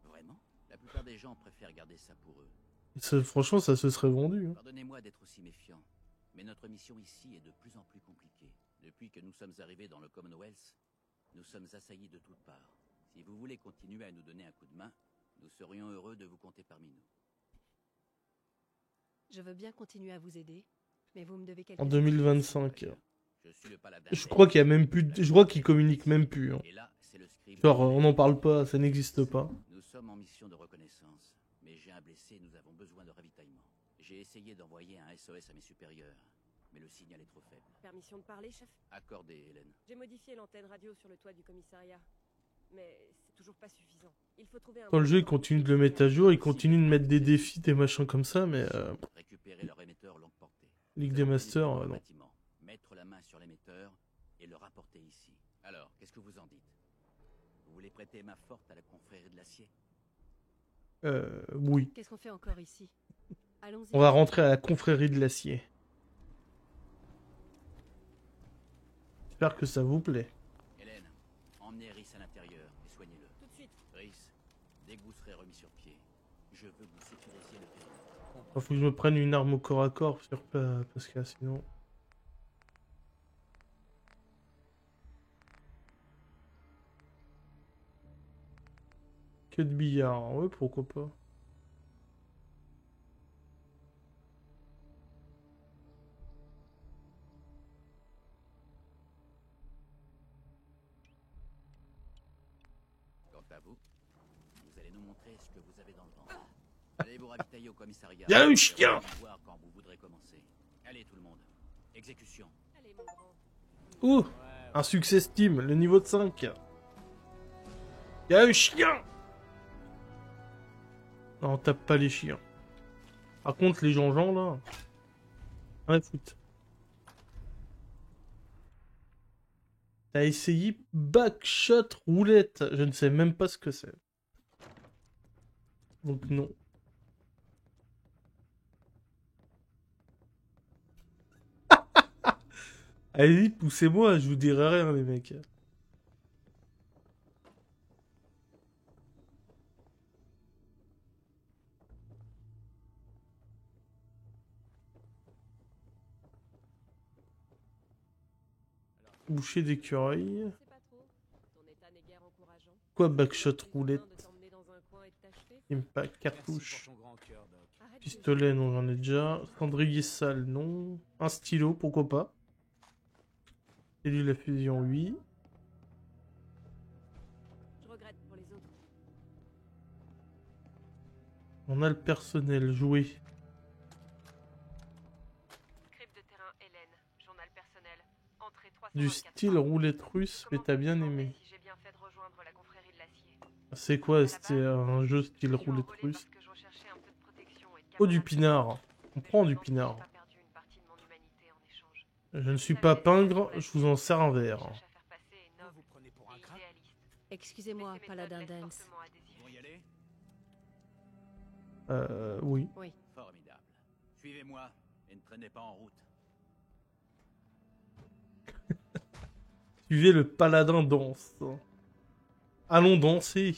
Vraiment? La plupart des gens préfèrent garder ça pour eux. Franchement, ça se serait vendu. Hein. Pardonnez-moi d'être aussi méfiant, mais notre mission ici est de plus en plus compliquée. Depuis que nous sommes arrivés dans le Commonwealth, nous sommes assaillis de toutes parts. Si vous voulez continuer à nous donner un coup de main, nous serions heureux de vous compter parmi nous. Je veux bien continuer à vous aider, mais vous me devez quelque En chose. 2025. Je suis le paladin. Je crois qu'il y a même plus... Je crois qu'ils communiquent même plus. Hein. Genre, on n'en parle pas, ça n'existe pas. Nous sommes en mission de reconnaissance, mais j'ai un blessé et nous avons besoin de ravitaillement. J'ai essayé d'envoyer un SOS à mes supérieurs, mais le signal est trop faible. Permission de parler, chef? Accordé, Hélène. J'ai modifié l'antenne radio sur le toit du commissariat. Mais c'est toujours pas suffisant. Il faut trouver un... Dans le jeu, ils continuent de le mettre à jour, ils continuent de mettre des défis, des machins comme ça, mais... Récupérer leur émetteur longue portée. Ligue des Masters, non. Mettre la main sur l'émetteur et le rapporter ici. Alors, qu'est-ce que vous en dites? Vous voulez prêter main forte à la confrérie de l'acier? Oui. Qu'est-ce qu'on fait encore ici? Allons-y. On va rentrer à la confrérie de l'acier. J'espère que ça vous plaît. Hélène, emmenez Rhys à l'intérieur et soignez-le. Tout de suite. Rhys, dès que vous serez remis sur pied, je veux que vous sécurisiez le périmètre. Faut que je me prenne une arme au corps à corps, parce que sinon... Que de billard, ouais, pourquoi pas. Quant à vous, vous allez nous montrer ce que vous avez dans le ventre. Allez vous ravitailler au commissariat. Y'a un chien! Voir quand vous voudrez commencer. Allez tout le monde. Exécution. Allez, mon grand. Ouh! Un succès Steam, le niveau de 5. Y'a un chien! Non, on tape pas les chiens. Par contre, les gens là... Ouais, foot. T'as essayé Backshot Roulette. Je ne sais même pas ce que c'est. Donc non. Allez-y, poussez-moi, je vous dirai rien, les mecs. Boucher d'écureuil. Quoi, Backshot Roulette? Impact, cartouche. Pistolet, non, j'en ai déjà. Cendrier sale, non. Un stylo, pourquoi pas. Cellule à fusion, oui. Je regrette pour les autres. On a le personnel, joué. Script de terrain Hélène, journal personnel. Entrée 324. Du style roulette russe, mais t'as bien aimé. Si j'ai bien fait de rejoindre la confrérie de l'acier. C'est quoi, c'était un jeu style roulette russe? Oh, du pinard. On prend du pinard. Je ne suis pas pingre, je vous en sers un verre. Excusez-moi, Paladin Dance. Oui. Formidable. Suivez-moi et ne traînez pas en route. Suivez le paladin danse. Allons danser.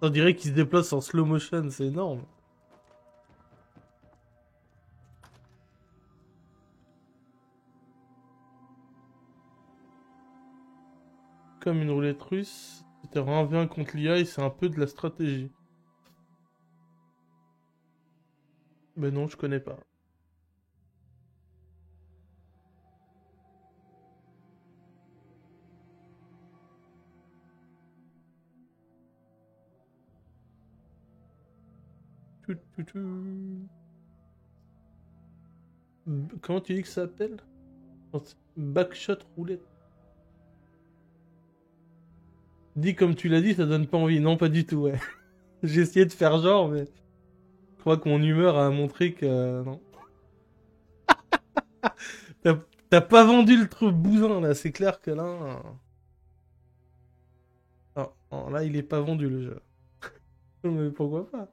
On dirait qu'il se déplace en slow motion, c'est énorme. Comme une roulette russe, C'était un 1v1 contre l'IA et c'est un peu de la stratégie. Ben non, je connais pas. Comment tu dis que ça s'appelle? Backshot roulette. Dit comme tu l'as dit, ça donne pas envie. Non, pas du tout, ouais. J'ai essayé de faire genre, mais je crois que mon humeur a montré que non. T'as pas vendu le truc bousin là, c'est clair que là. Non, là il est pas vendu le jeu. Mais pourquoi pas?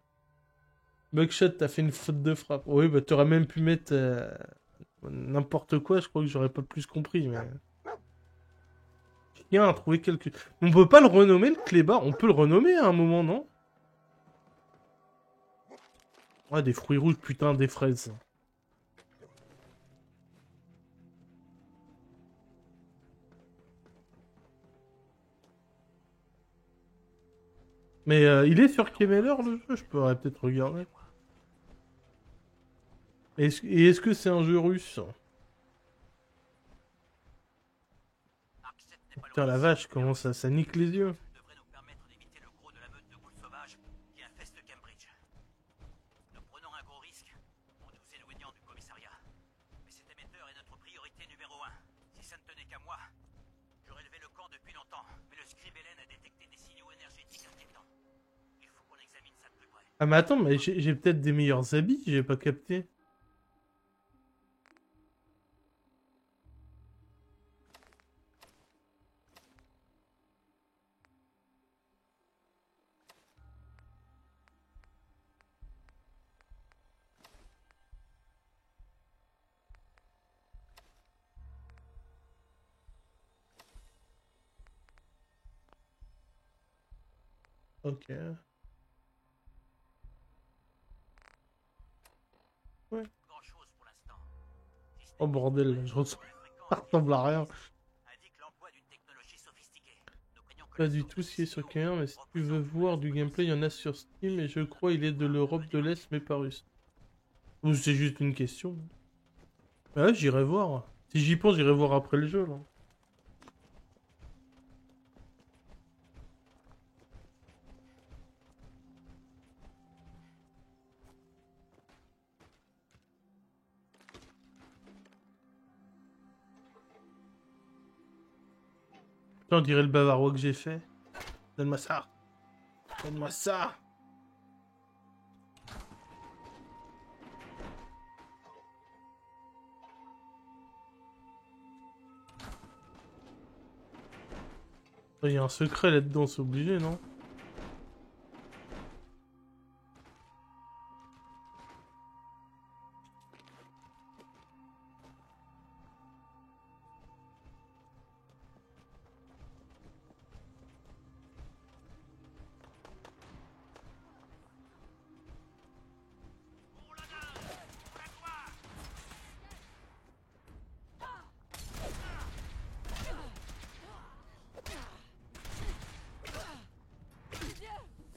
Buckshot, t'as fait une faute de frappe. Oui, bah t'aurais même pu mettre n'importe quoi, je crois que j'aurais pas plus compris, mais. Chien a trouvé quelque. On peut pas le renommer le clébard, on peut le renommer à un moment, non? Ouais, des fruits rouges, putain, des fraises. Mais il est sur Kemeller le jeu, je pourrais peut-être regarder. Et est-ce que c'est un jeu russe? Putain la vache, comment ça nique les yeux. Devrait nous permettre d'éviter le gros de la meute de ghouls sauvages qui infeste Cambridge. Nous prenons un gros risque en nous éloignant du commissariat. Mais cet émetteur est notre priorité numéro 1. Si ça ne tenait qu'à moi, j'aurais levé le camp depuis longtemps. Mais le Scribelen a détecté des signaux énergétiques inquiétants. Il faut qu'on examine ça de plus près. Ah mais attends, mais j'ai peut-être des meilleurs habits, j'ai pas capté. Ok. Ouais. Oh bordel, je ressens. Ça ressemble à rien. Pas du tout ce qui est sur K1, mais si tu veux voir du gameplay, il y en a sur Steam et je crois il est de l'Europe de l'Est mais pas russe. Ou c'est juste une question. Bah ouais, j'irai voir. Si j'y pense, j'irai voir après le jeu là. On dirait le bavarois que j'ai fait. Donne-moi ça. Donne-moi ça. Il y a un secret là-dedans, c'est obligé, non?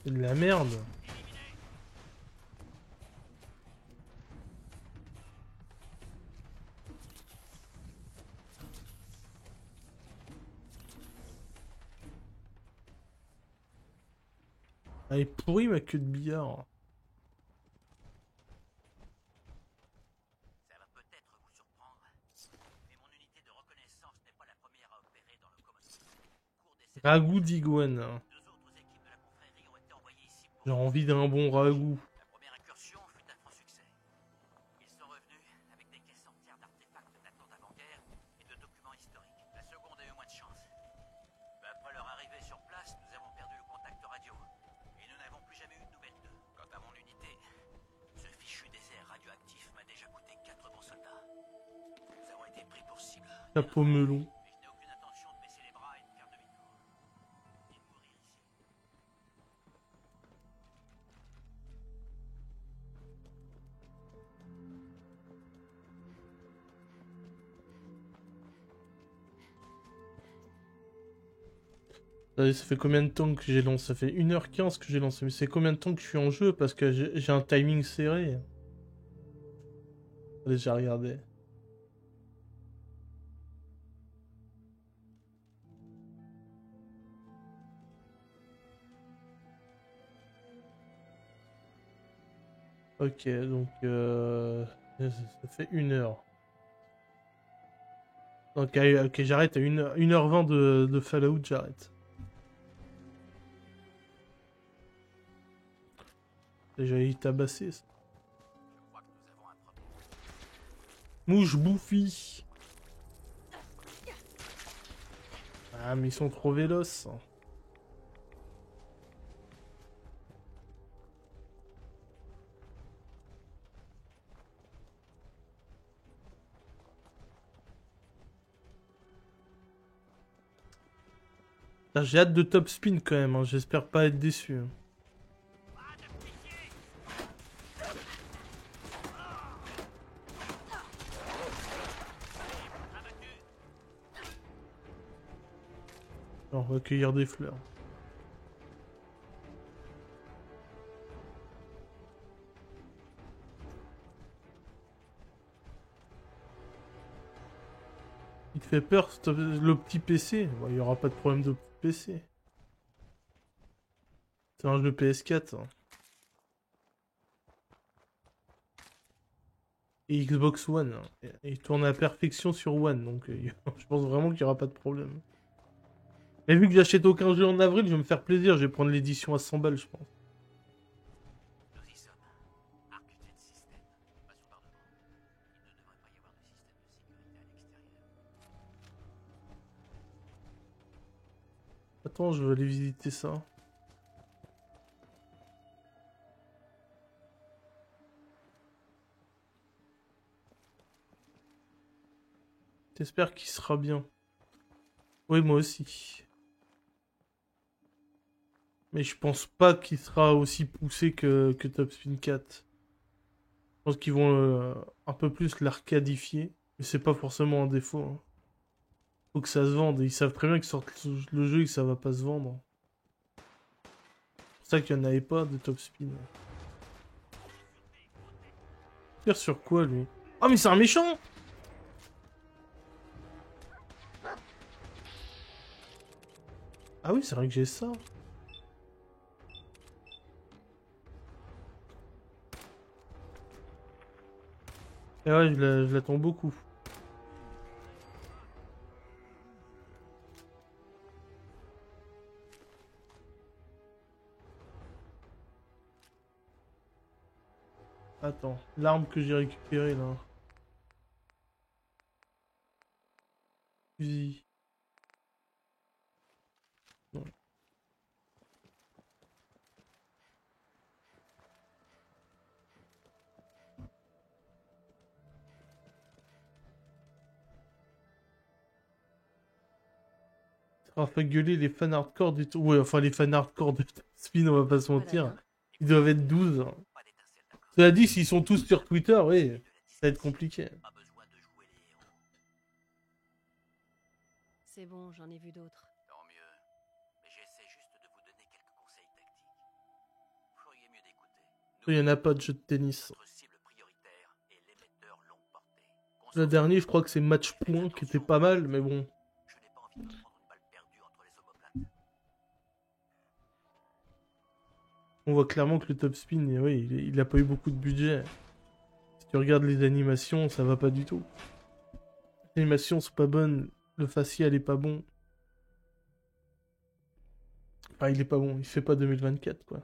C'est de la merde. Elle est pourrie ma queue de billard. Ça va peut-être vous surprendre, mais mon unité de reconnaissance n'est pas la première à opérer dans le Commonwealth. Ragoût d'iguane. J'ai envie d'un bon ragoût. La première incursion fut un franc succès. Ils sont revenus avec des caisses entières d'artefacts datant d'avant-guerre et de documents historiques. La seconde a eu moins de chance. Mais après leur arrivée sur place, nous avons perdu le contact radio. Et nous n'avons plus jamais eu de nouvelles d'eux. Quant à mon unité, ce fichu désert radioactif m'a déjà coûté 4 bons soldats. Nous avons été pris pour cible. Chapeau melon. Mais je n'ai aucune intention de baisser les bras et de faire demi-tour. Ni de mourir ici. Ça fait combien de temps que j'ai lancé? Ça fait 1h15 que j'ai lancé. Mais c'est combien de temps que je suis en jeu? Parce que j'ai un timing serré. Allez, j'ai regardé. Ok, donc ça fait 1h. Ok, ok, j'arrête à 1h20 de Fallout, j'arrête. Déjà, il tabassé ça. Mouche bouffie. Ah, mais ils sont trop véloces. J'ai hâte de top spin quand même, hein. J'espère pas être déçu. Hein. Alors, on va cueillir des fleurs. Il te fait peur le petit PC? Bon, il n'y aura pas de problème de PC. C'est un jeu PS4. Hein. Et Xbox One. Hein. Et il tourne à perfection sur One, donc je pense vraiment qu'il n'y aura pas de problème. Mais vu que j'achète aucun jeu en avril, je vais me faire plaisir. Je vais prendre l'édition à 100 balles, je pense. Attends, je vais aller visiter ça. J'espère qu'il sera bien. Oui, moi aussi. Mais je pense pas qu'il sera aussi poussé que Top Spin 4. Je pense qu'ils vont un peu plus l'arcadifier. Mais c'est pas forcément un défaut. Hein. Faut que ça se vende. Ils savent très bien qu'ils sortent le jeu et que ça va pas se vendre. C'est pour ça qu'il y en avait pas de Top Spin. Tire sur quoi lui? Ah mais c'est un méchant! Ah oui, c'est vrai que j'ai ça. Et ouais, je l'attends beaucoup. Attends, l'arme que j'ai récupérée là. Fusil. Non. Ça va fait gueuler les fans hardcore du tout. Ouais, enfin les fans hardcore de Top Spin, on va pas se mentir. Ils doivent être 12. Hein. Cela dit, s'ils sont tous sur Twitter, oui, ça va être compliqué. C'est bon, j'en ai vu d'autres. Tant mieux. Mais j'essaie juste de vous donner quelques conseils tactiques. Vous feriez mieux d'écouter. Il y en a pas de jeu de tennis. Notre cible prioritaire est l'émetteur longue portée. Le dernier, je crois que c'est Match Point qui était pas mal, mais bon. Je n'ai pas envie de prendre une balle perdue entre les omoplates. On voit clairement que le Top Spin, oui, il a pas eu beaucoup de budget. Si tu regardes les animations, ça va pas du tout. Les animations sont pas bonnes. Le facial est pas bon. Enfin, il est pas bon. Il fait pas 2024, quoi.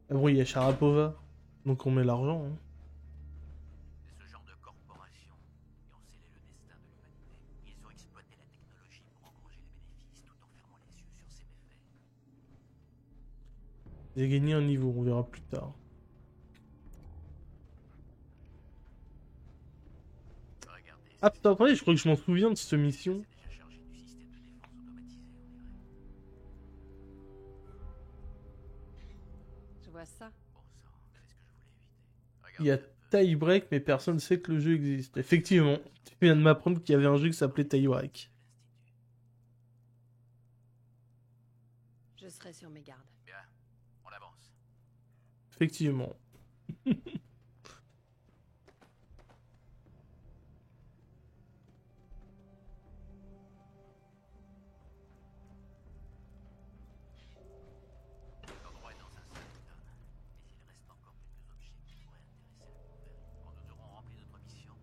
Ah bon, il y a Sharapova. Donc on met l'argent. Hein. C'est ce genre de corporations qui ont scellé le destin de l'humanité. Ils ont exploité la technologie pour engranger les bénéfices tout en fermant les yeux sur ses méfaits. J'ai gagné un niveau, on verra plus tard. Ah putain, attendez, je crois que je m'en souviens de cette mission. Je vois ça. Il y a Tie Break, mais personne ne sait que le jeu existe. Effectivement, tu viens de m'apprendre qu'il y avait un jeu qui s'appelait Tie Break. Je serai sur mes gardes. Bien, on avance. Effectivement. L'endroit est dans un sale état, mais il reste encore quelques objets qui pourraient intéresser le gouvernement. Quand nous aurons rempli notre mission,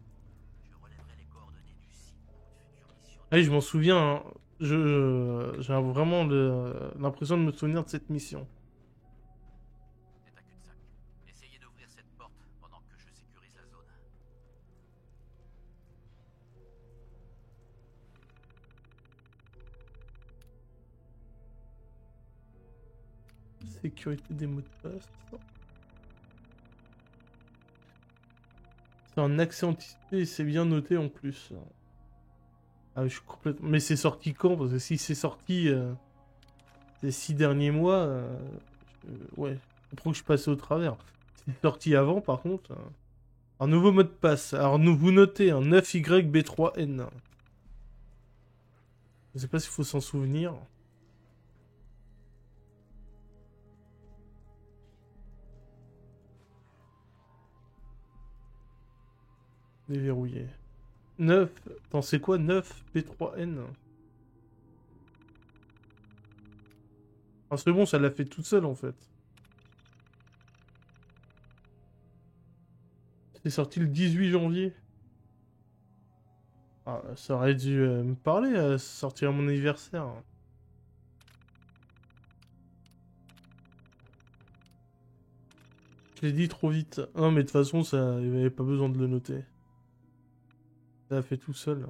je relèverai les coordonnées du site pour une future mission. Oui, je m'en souviens. Hein. J'ai vraiment l'impression de me souvenir de cette mission. C'est un cul-de-sac. Essayez d'ouvrir cette porte pendant que je sécurise la zone. Sécurité des mots de passe. C'est un accès anticipé et c'est bien noté en plus. Ah, je suis complètement... Mais c'est sorti quand? Parce que si c'est sorti ces 6 derniers mois, ouais, je comprends que je suis passé au travers. Si c'est sorti avant, par contre... Un nouveau mot de passe. Alors, vous notez un 9YB3N. Je sais pas s'il faut s'en souvenir. Déverrouillé. 9. Attends, c'est quoi 9 P3N? Ah, c'est bon, ça l'a fait toute seule en fait. C'est sorti le 18 janvier. Ah, ça aurait dû me parler, sortir à mon anniversaire. Je l'ai dit trop vite. Non, mais de toute façon, ça, il n'y avait pas besoin de le noter. Ça a fait tout seul.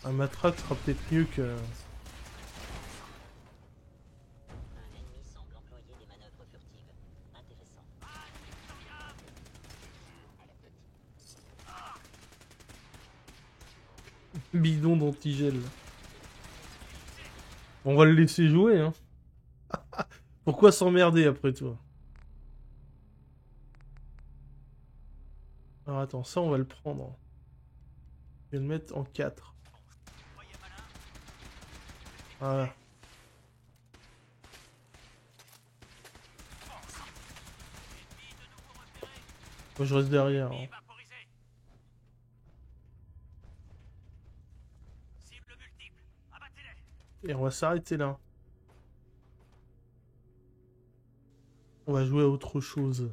Un matraque sera peut-être mieux que... Bidon d'antigel. On va le laisser jouer, hein. Pourquoi s'emmerder après toi? Alors attends, ça on va le prendre. Je vais le mettre en 4. Voilà. Moi je reste derrière. Hein. Et on va s'arrêter là. On va jouer à autre chose.